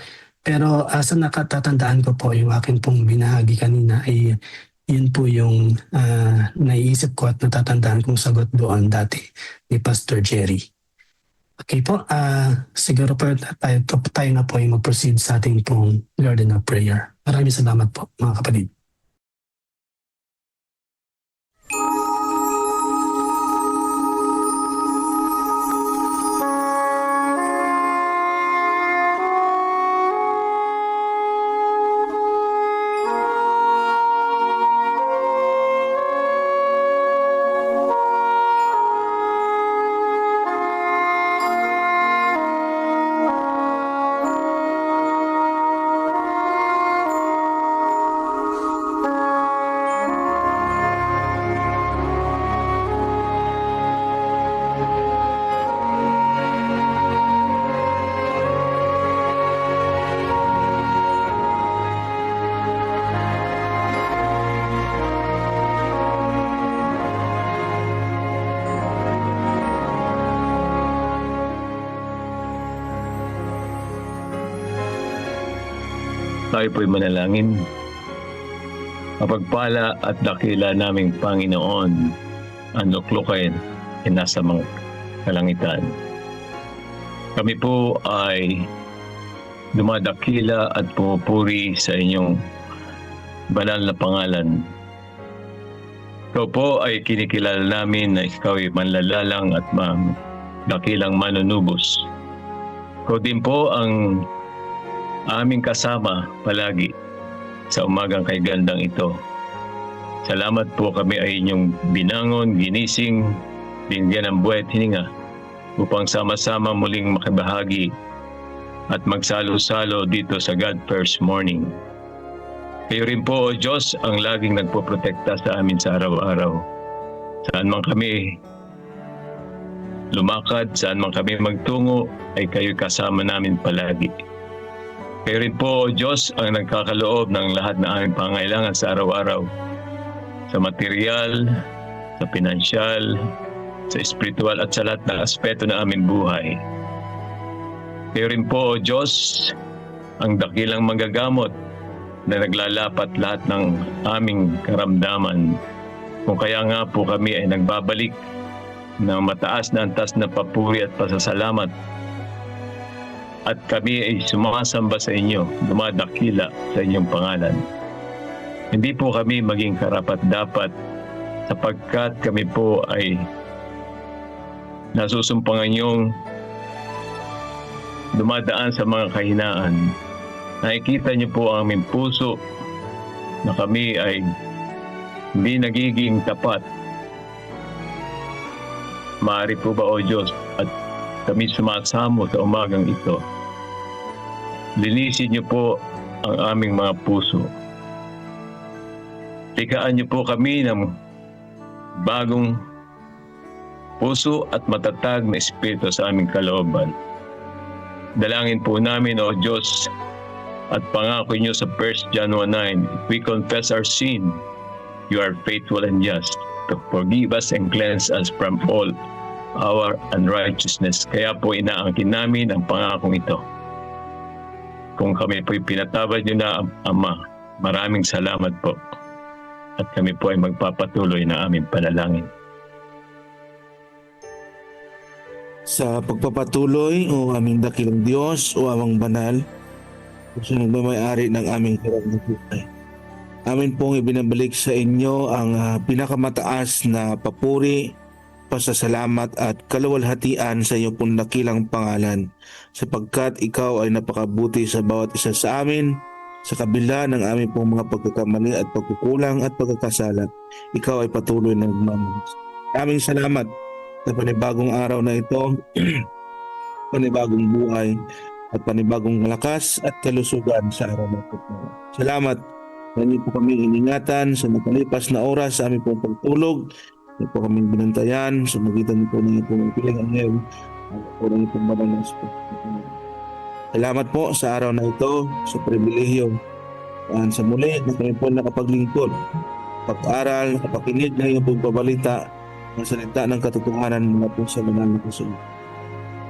Pero sa nakatatandaan ko po yung aking pong binahagi kanina ay yun po yung naiisip ko at natatandaan kong sagot doon dati ni Pastor Jerry. Okay po, siguro po tayo na po yung mag-proceed sa ating pong Garden of Prayer. Maraming salamat po mga kapatid. Tayo po'y manalangin. Mapagpala at dakila naming Panginoon, ang luklukin ay nasa mga kalangitan. Kami po ay dumadakila at pumupuri sa inyong banal na pangalan. Ikaw po ay kinikilala namin na ikaw ay manlalalang at dakilang manunubos. Ikaw din po ang aming kasama palagi sa umagang kay gandang ito. Salamat po, kami ay inyong binangon, ginising, binigyan ng buhay at hininga upang sama-sama muling makibahagi at magsalo-salo dito sa God First Morning. Kayo rin po, O Diyos, ang laging nagpoprotekta sa amin sa araw-araw. Saan man kami lumakad, saan man kami magtungo, ay kayo kasama namin palagi. Kayo rin po, O Diyos, ang nagkakaloob ng lahat na aming pangailangan sa araw-araw. Sa material, sa pinansyal, sa espiritual at sa lahat ng aspeto ng aming buhay. Kayo rin po, O Diyos, ang dakilang manggagamot na naglalapat lahat ng aming karamdaman. Kung kaya nga po kami ay nagbabalik ng mataas na antas na papuri at pasasalamat. At kami ay sumasamba sa inyo, dumadakila sa inyong pangalan. Hindi po kami maging karapat-dapat sapagkat kami po ay nasusumpangan yung dumadaan sa mga kahinaan. Nakikita niyo po ang aming puso na kami ay hindi nagiging tapat. Maaari po ba, O Diyos, at kami sumasamo sa umagang ito. Linisin niyo po ang aming mga puso. Likhaan niyo po kami ng bagong puso at matatag na espiritu sa aming kalooban. Dalangin po namin, O Diyos, at pangako niyo sa 1 John 1:9, if we confess our sin, you are faithful and just to forgive us and cleanse us from all our unrighteousness. Kaya po inaangkin namin ang pangakong ito. Kung kami po'y pinatawad niyo na, Ama, maraming salamat po. At kami po ay magpapatuloy na aming panalangin. Sa pagpapatuloy, O aming dakilang Diyos, O amang banal, o sa nagmamayari ng aming hirap ng buhay. Amin pong ibinabalik sa inyo ang pinakamataas na papuri, pasasalamat at kaluwalhatian sa iyong pong dakilang pangalan, sapagkat ikaw ay napakabuti sa bawat isa sa amin, sa kabila ng aming pong mga pagkakamali at pagkukulang at pagkakasala. Ikaw ay patuloy na nagmamalas. Aming salamat sa panibagong araw na ito, panibagong buhay, at panibagong lakas at kalusugan sa araw na ito. Salamat na hindi po kami iningatan sa nakalipas na oras sa aming pong pagtulog. Hindi po kami binantayan sa magitan po ng itong piling ngayon at po ng itong banal na espiritu. Salamat po sa araw na ito, sa pribilehyo sa muli na kami po nakapaglingkod, pag-aral, nakapakinig ng iyong pagbabalita ng salita ng katotohanan mula po sa banal na kasulatan.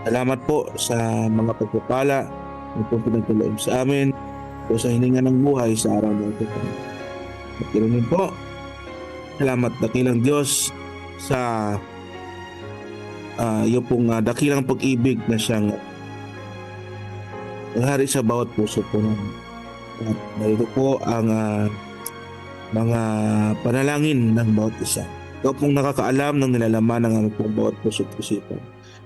Salamat po sa mga pagpapala na po pinagkaloob sa amin o sa hininga ng buhay sa araw na ito. At ganoon po, salamat dakilang Diyos sa iyo pong dakilang pag-ibig na siyang hari sa bawat puso po namin. At narito po ang mga panalangin ng bawat isa. Ikaw pong nakakaalam ng nilalaman ng aming pong bawat puso at isipan.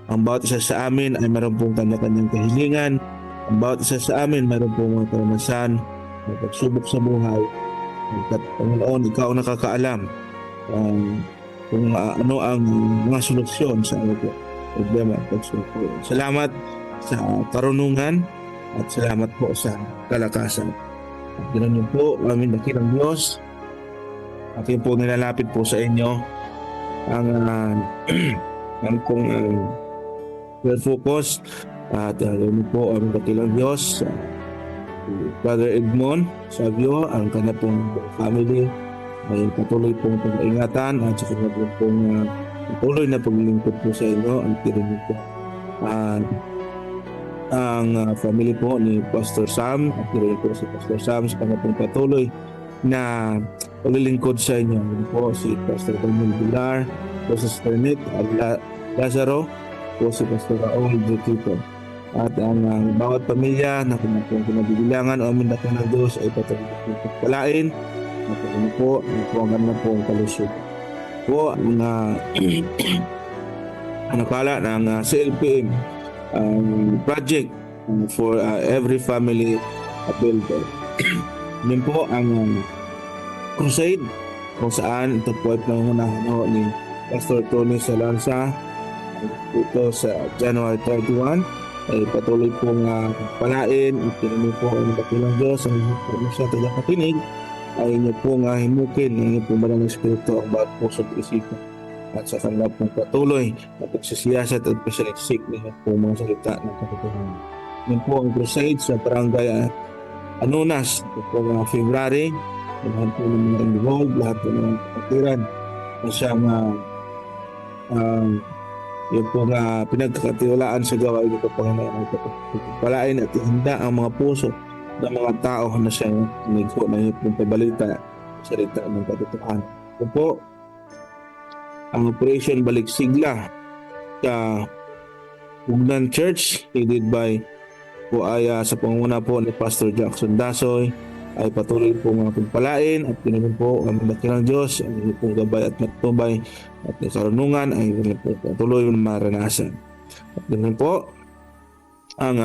Ang bawat isa sa amin ay mayroon pong kanya-kanyang kahilingan. Ang bawat isa sa amin mayroon pong mga karanasan, mga pagsubok sa buhay. At Panginoon, ikaw ang nakakaalam kung ano ang mga solusyon sa aming problema at pagsubok. Salamat sa karunungan at salamat po sa kalakasan. At ganoon po, aming dakilang Diyos, aking po nilalapit po sa inyo ang pong focus at yun po ang dakilang Diyos, Brother Edmond Savio, ang kanya pong family ay patuloy pong pag-ingatan at sa kanya pong patuloy na paglilingkod po sa inyo ang tirinig po. Ang family po ni Pastor Sam at tirinig po si Pastor Sam sa kanya pong patuloy na paglilingkod sa inyo. Yun po si Pastor Daniel Villar, po si Sister Nick Lazaro, po si Pastor Raul Dutito. At ang bawat pamilya na kinabibilangan o amin natin ng Diyos ay patuloy at po ang ganda po ang kalusog. Po ang nakala ng CLPM project for every family builder. Yun po ang crusade kung saan ito po ay pangunahan ni Pastor Tony Salanza ito sa January 31 ay patuloy pong palain at pinili po ang dakilang Diyos ang sa tagapakinig ay inyo pong himukin ng inyo pong banal na espiritu ang bawat puso at isipan at sa kanila pong patuloy na pagsisiyasat at pasaliksik ng pong mga salita ng katotohanan. Yun po ang crusade sa barangay Anunas ito po February. Lahat po ng mga involved, lahat po ng kapatiran na siyang yung pong pinagkakatiwalaan sa gawain ito Panginoon palain at ihanda ang mga puso ng mga tao na siyang nagpo na yung pabalita salita ng katotohanan. Ito po ang Operation Balik Sigla sa Ugnan Church headed by po ay sa panguna po ni Pastor Jackson Dasoy ay patuloy po mga pagpalain at pinagin po ang dakilang Diyos ang inyong pong gabay at matubay at karunungan ay patuloy na maranasan. At ganun po ang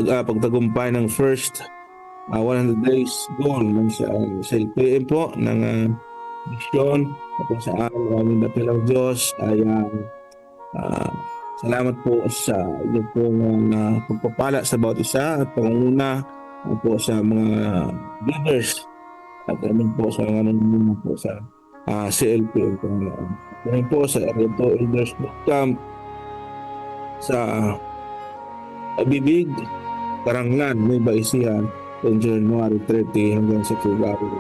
pagtagumpay ng first 100 days goal ng sa LPM po ng misyon at kung saan maraming dakilang Diyos ay salamat po sa inyong pong pagpapala sa bawat isa at pangunguna po sa mga leaders at amin po sa mga nanonood po sa CLP o Panginoon. Amin po sa Arento Elders Bootcamp sa Abibig, Karanglan, Nueva Ecija, from January 30 hanggang sa February.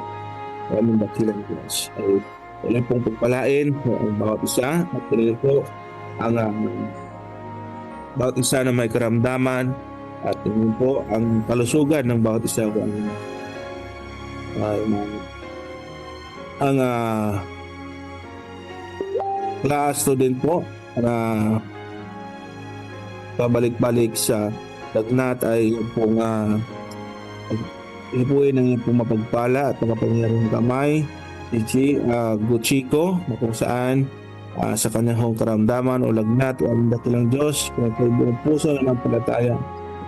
Aming dakilang Diyos ay wala pong pagpalain ang bawat isa at tuloy po ang bawat isa na may karamdaman at yun po ang kalusugan ng bawat isa ko ang class student po na pabalik-balik sa lagnat ay yun pong ipuin ng pong mapagpala at makapangyarihang kamay si Guchiko na kung saan sa kanyang karamdaman o lagnat o ang dakilang Diyos kung buong puso ng palataya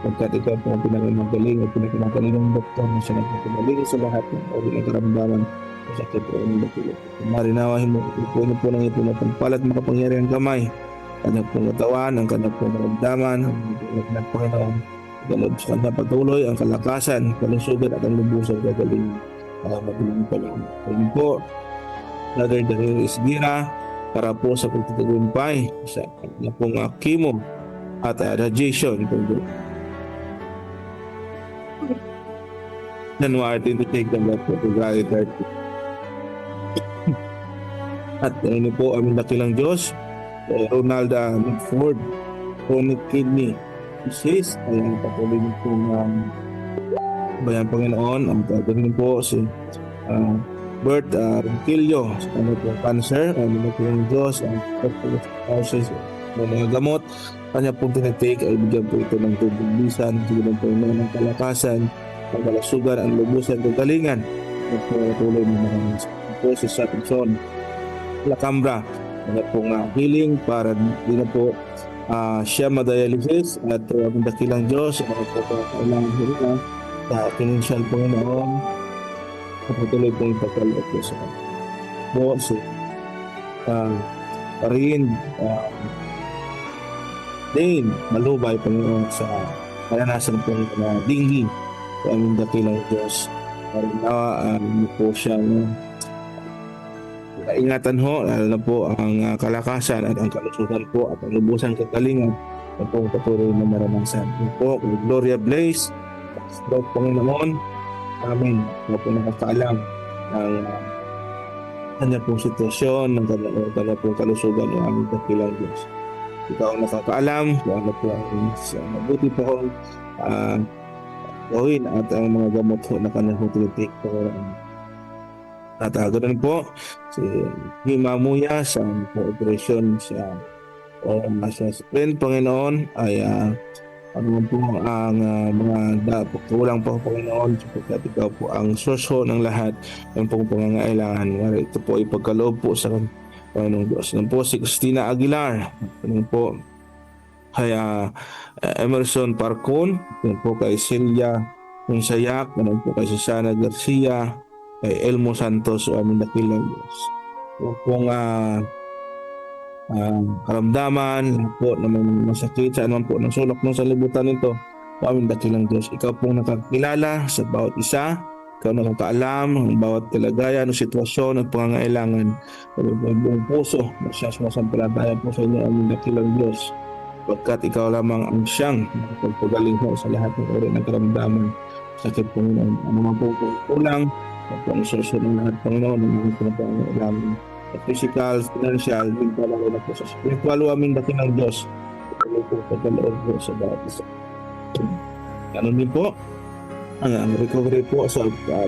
pagkat ikaw po ang pinakamagaling o pinakamagaling doktor na siya nagpapagaling sa lahat ng uri ng karamdaman o sakit o ng dakilang. Marinawahin mo ipuin po ng ito mapagpala at makapangyarihang kamay kanyang pong katawan, ang kanyang pong karamdaman ang lagnat Panginoon galod sa kanya patuloy ang kalakasan, kalusugan at ang lubusang gagaling magaling pa lang. Ayun po, Brother Daryl Isgira para po sa pagtatagumpay sa kanya pong chemo at radiation. January to take the blood for February 30. At ano po aming dakilang Diyos, Ronald Midford, chronic kidney disease, ay ang patuloy pong bayan Panginoon. Ang gagawin po si Bert Ronquillo sa kanya pong cancer. Ang dakilang Diyos, ang process ng mga gamot kanya pong tinatake ay bigyan po ito ng tubig-bisan, bigyan po ito ng kalakasan, ang kalasugan, ang lubusan, kagalingan at tuloy ng maraming po si Satinson Lacambra na pong healing para di na po siya madialysis at ang dakilang Diyos ang kailangan nila sa financial Panginoon patuloy pong ipagkaloob po sa po si Karin Dane Malubay Panginoon sa karanasan po na dinghi sa aming dakilang Diyos para na po siyang ingatan ho, lalo na po ang kalakasan at ang kalusugan po at ang lubusan kagalingan na po patuloy na maranasan. Yun po, Gloria Blaze, daw Panginoon, amin, na po nakakaalam ng kanya pong sitwasyon, ng kanya pong kalusugan ng aming dakilang Diyos. Ikaw ang nakakaalam, kung ano po ang mabuti po gawin at ang mga gamot po na kanya pong tinitik po at ganoon po si Hima Muya sa operasyon sa sprint Panginoon ay ano po ang mga kulang po Panginoon sapagkat ikaw po ang source ng lahat ng pong pangangailangan. Ito po ay pagkaloob po sa Panginoong Diyos. Ano po si Christina Aguilar, ano po kay Emerson Parcon, ano po kay Celia Sayak, ano po kay Susana Garcia, kay Elmo Santos o aming dakilang Diyos. Kung karamdaman po na may masakit sa anuman po ng sulok ng salibutan nito o aming dakilang Diyos. Ikaw pong nakakilala sa bawat isa, ikaw nakakaalam ang bawat kalagayan o sitwasyon at pangangailangan ng buong puso na siya sumasampalataya po sa inyo aming dakilang Diyos. Pagkat ikaw lamang ang siyang nakapagpagaling po sa lahat ng uri ng karamdaman sakit po nila. Ano man po kulang at ang source ng lahat Panginoon ng mga pinapangailangan physical, financial, mental, na po sa spiritual aming dakilang Diyos. Ito po pagkaloob po sa bawat isa. Ganun din po ang recovery po sa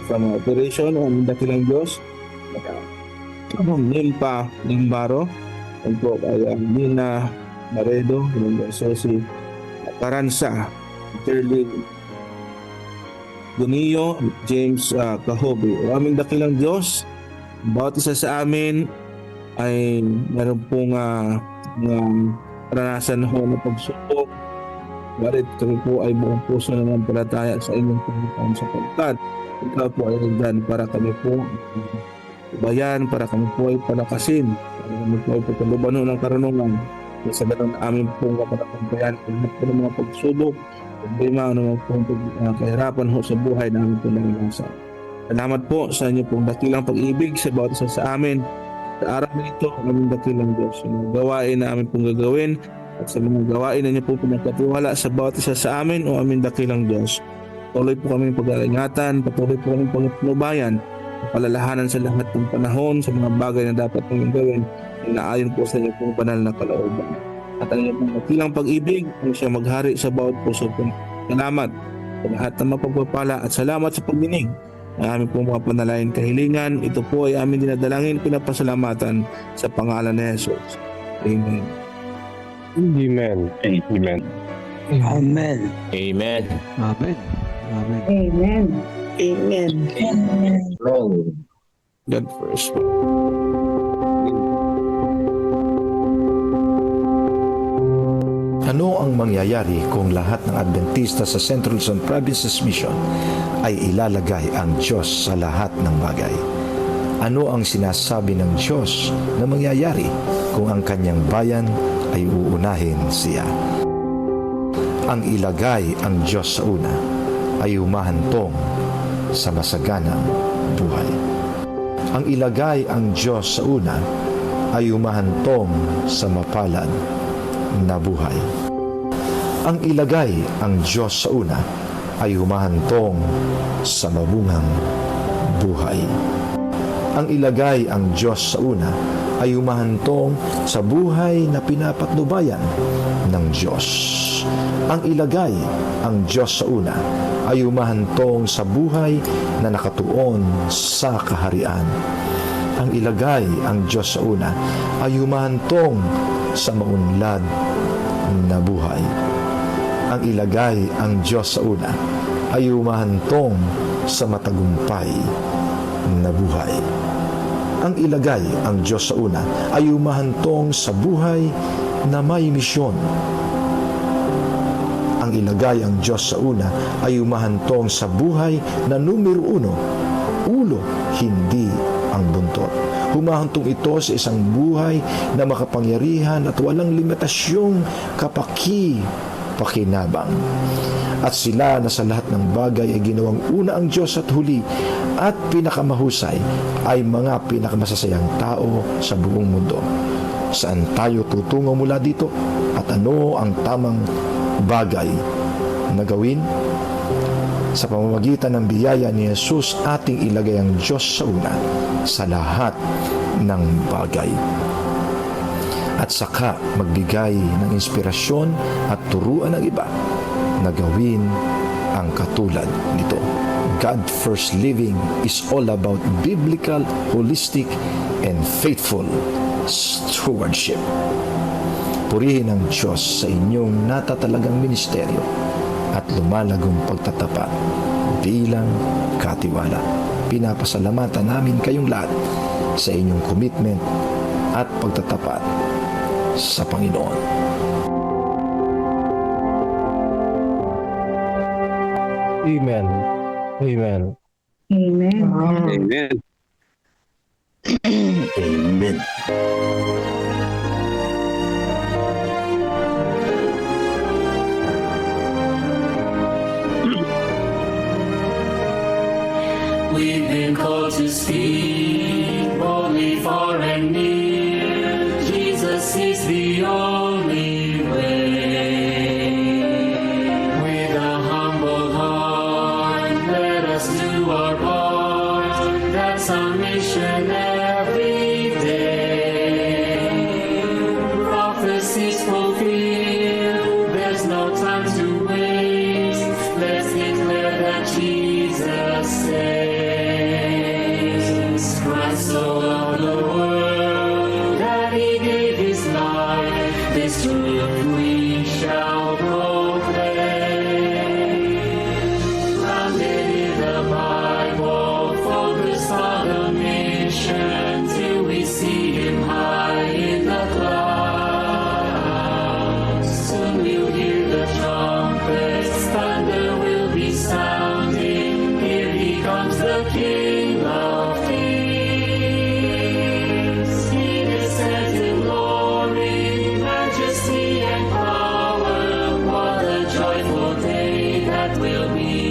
from operation aming dakilang Diyos. Nimpa Limbaro, ang po ay Nina Maredo, si Caranza, Terlin Duniyo, James Cahobe. O aming dakilang Diyos, bawat isa sa amin ay meron pong karanasan ho na pagsubok. Barit kami po ay buong puso na palataya sa inyong Panginoon sapagkat ikaw po ay nandyan para kami po bayan, para kami po ay palakasin, para kami po ay pagkaluban ng karunungan. Sa ganun amin pong kapatampayan lahat po ng mga pagsubok, problema, ng mga kahirapan ho sa buhay namin po naranasan. Salamat po sa inyo pong dakilang pag-ibig sa bawat isa sa amin. Sa araw na ito, aming dakilang Diyos, sa mga gawain na amin pong gagawin at sa mga gawain na niyo po pinagkatiwala sa bawat isa sa amin o aming dakilang Diyos. Patuloy po kami pag-alingatan, patuloy po kami pagpapnubayan, palalahanan sa lahat ng panahon, sa mga bagay na dapat pong gawin, na ayon po sa inyo pong banal na kalooban. At ang inyong dakilang pag-ibig, ang siya maghari sa bawat puso po. Salamat sa lahat ng mapagpapala at salamat sa pagdinig ng aming pong mga panalangin kahilingan. Ito po ay aming dinadalangin, pinapasalamatan sa pangalan ni Jesus. Amen. Amen. Amen. Amen. Amen. God first. Ano ang mangyayari kung lahat ng Adventista sa Central Luzon Provinces Mission ay ilalagay ang Diyos sa lahat ng bagay? Ano ang sinasabi ng Diyos na mangyayari kung ang kanyang bayan ay uunahin siya? Ang ilagay ang Diyos sa una ay humahantong sa masaganang buhay. Ang ilagay ang Diyos sa una ay humahantong sa mapalad na buhay. Ang ilagay ang Diyos sa una ay humahantong sa mabungang buhay. Ang ilagay ang Diyos sa una ay humahantong sa buhay na pinapatnubayan ng Diyos. Ang ilagay ang Diyos sa una ay humahantong sa buhay na nakatuon sa kaharian. Ang ilagay ang Diyos sa una ay humahantong sa maunlad na buhay. Ang ilagay ang Diyos sa una ay humahantong sa matagumpay na buhay. Ang ilagay ang Diyos sa una ay humahantong sa buhay na may misyon. Ang ilagay ang Diyos sa una ay humahantong sa buhay na numero uno, ulo, hindi ang buntot. Humahantong ito sa isang buhay na makapangyarihan at walang limitasyong pakinabang. At sila na sa lahat ng bagay ay ginawang una ang Diyos at huli at pinakamahusay ay mga pinakamasasayang tao sa buong mundo. Saan tayo tutungo mula dito at ano ang tamang bagay na gawin? Sa pamamagitan ng biyaya ni Jesus, ating ilagay ang Diyos sa una sa lahat ng bagay. At saka magbigay ng inspirasyon at turuan ng iba na gawin ang katulad nito. God First Living is all about biblical, holistic, and faithful stewardship. Purihin ang Diyos sa inyong natatalagang ministeryo at lumalagong pagtatapat bilang katiwala. Pinapasalamatan namin kayong lahat sa inyong commitment at pagtatapat sa Panginoon. Amen. Amen. Amen. Amen. We've been called to speak boldly far and near. Jesus is the only way. With a humble heart, let us do our part. That's our mission every day. Prophecies fulfilled, there's no time to waste. Let's declare that Jesus saves. Christ so loved the world that he gave his life. This truth we shall proclaim. Grounded in the Bible, focused on the mission till we see him high in the clouds. Soon we'll hear the trumpets, thunder will be sounding. Here he comes, the King of Kings. He descends in glory, majesty and power. What a joyful day that will be.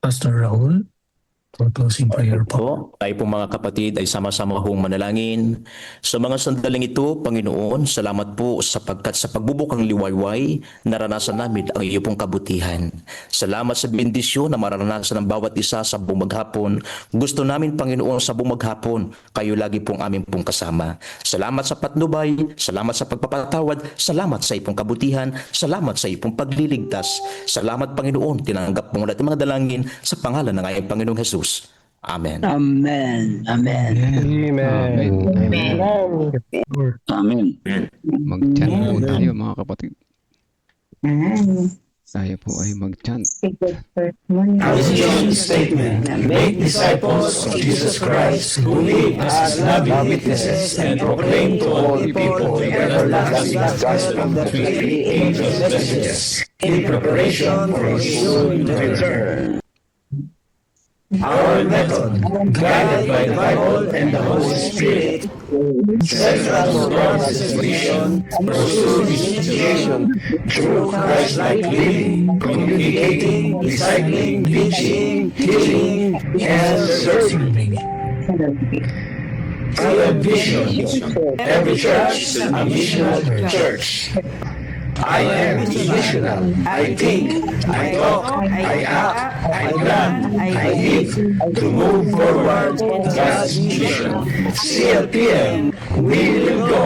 Pastor Raul for closing prayer po. Po, tayo po mga kapatid ay sama-sama hong manalangin. Sa mga sandaling ito, Panginoon, salamat po sapagkat sa pagbubukang liwayway, naranasan namin ang iyo pong kabutihan. Salamat sa bendisyon na mararanasan ng bawat isa sa buong maghapon. Gusto namin, Panginoon, sa buong maghapon, kayo lagi pong aming pong kasama. Salamat sa patnubay, salamat sa pagpapatawad, salamat sa iyong kabutihan, salamat sa iyong pagliligtas. Salamat, Panginoon, tinanggap mo natin mga dalangin sa pangalan ng iyong Panginoong Jesus. Amen. Amen. Amen. Amen. Amen. Mag-chant po tayo mga kapatid. Tayo po ay mag-chant. Vision statement. Make disciples of Jesus Christ who live as loving witnesses and proclaim to all people the everlasting gospel of the three angels' messages in preparation for his soon return. Our method, guided by the Bible and the Holy Spirit, central to God's mission, pursue his education through Christ-like living, communicating, discipling, teaching, healing, and serving. Through vision, every church is a missional church. I am missional. I think, I talk, I act, I plan, I live to move forward God's mission. CLPM, we will go.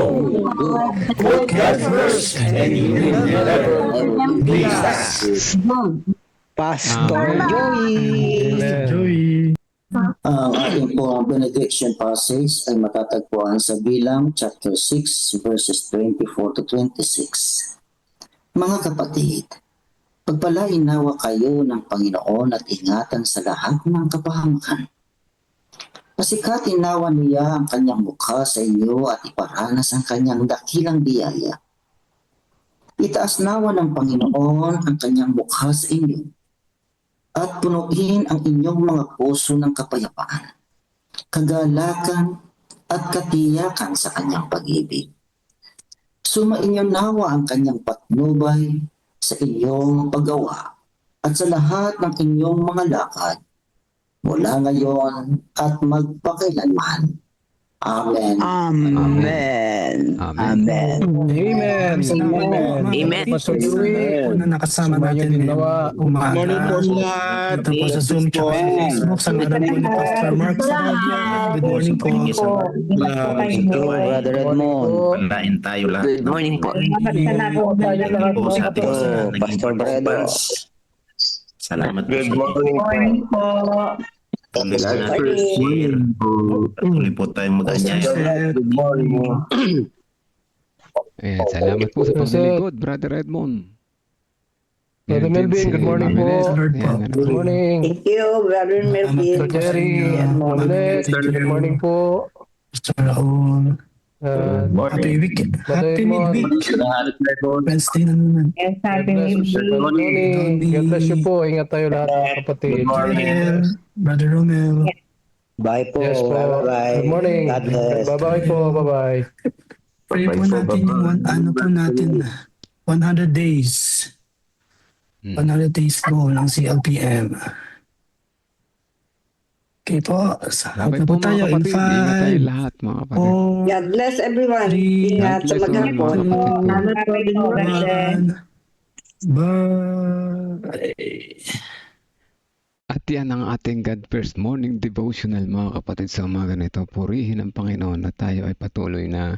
Put God first and you will never be last. Pastor Joey. Ayon po ang benediction passage ay matatagpuan sa Bilang chapter 6 verses 24 to 26. Mga kapatid, pagpalain nawa kayo ng Panginoon at ingatan sa lahat ng kapahamakan. Pasikatin nawa niya ang kanyang mukha sa inyo at iparanas ang kanyang dakilang biyaya. Itaas nawa ng Panginoon ang kanyang mukha sa inyo at punuin ang inyong mga puso ng kapayapaan, kagalakan at katiyakan sa kanyang pag-ibig. Sumainyo nawa ang kanyang patnubay sa inyong paggawa at sa lahat ng inyong mga lakad mula ngayon at magpakailanman. Amen. Amen. Amen. Amen. Pastor Joey, na nakasama natin umaga. Morning po lahat. Ito po sa Zoom chat sa Facebook. Sa ngalan po ni Pastor Mark Sarabia. Good morning po. Brother Edmond. Panlain tayo lahat. Good morning po. Po sa ating mga Pastor Bredo. Salamat po. Good morning po. Tuloy po tayong mag-anyaya. Good morning. Ayan, salamat po sa paglilingkod, Brother Edmond. Brother Melvin, good morning po. Good morning. Thank you, Brother Melvin. Brother Jerry, good morning po. Pastor Raul. Happy weekend. Happy midweek. Wednesday na naman. God bless you po. Ingat tayo lahat mga kapatid. Brother Romel. Bye po. Yes po. Bye-bye. Good morning. God bless. Bye-bye po. Bye-bye. Pray po natin yung po natin 100 days. 100 days goal ng CLPM. Okay po. Salamat po tayo in 5. Ingat tayo lahat mga kapatid. God bless everyone. Ingat sa maghapon. Bye. At yan ang ating God First Morning Devotional mga kapatid sa umaga nito. Purihin ang Panginoon na tayo ay patuloy na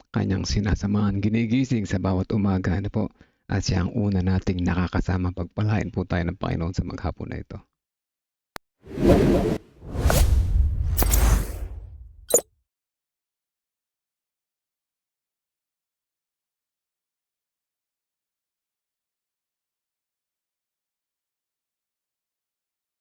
kanyang sinasamahan, ginigising sa bawat umaga na po. At siya ang una nating nakakasama. Pagpalain po tayo ng Panginoon sa maghapon na ito.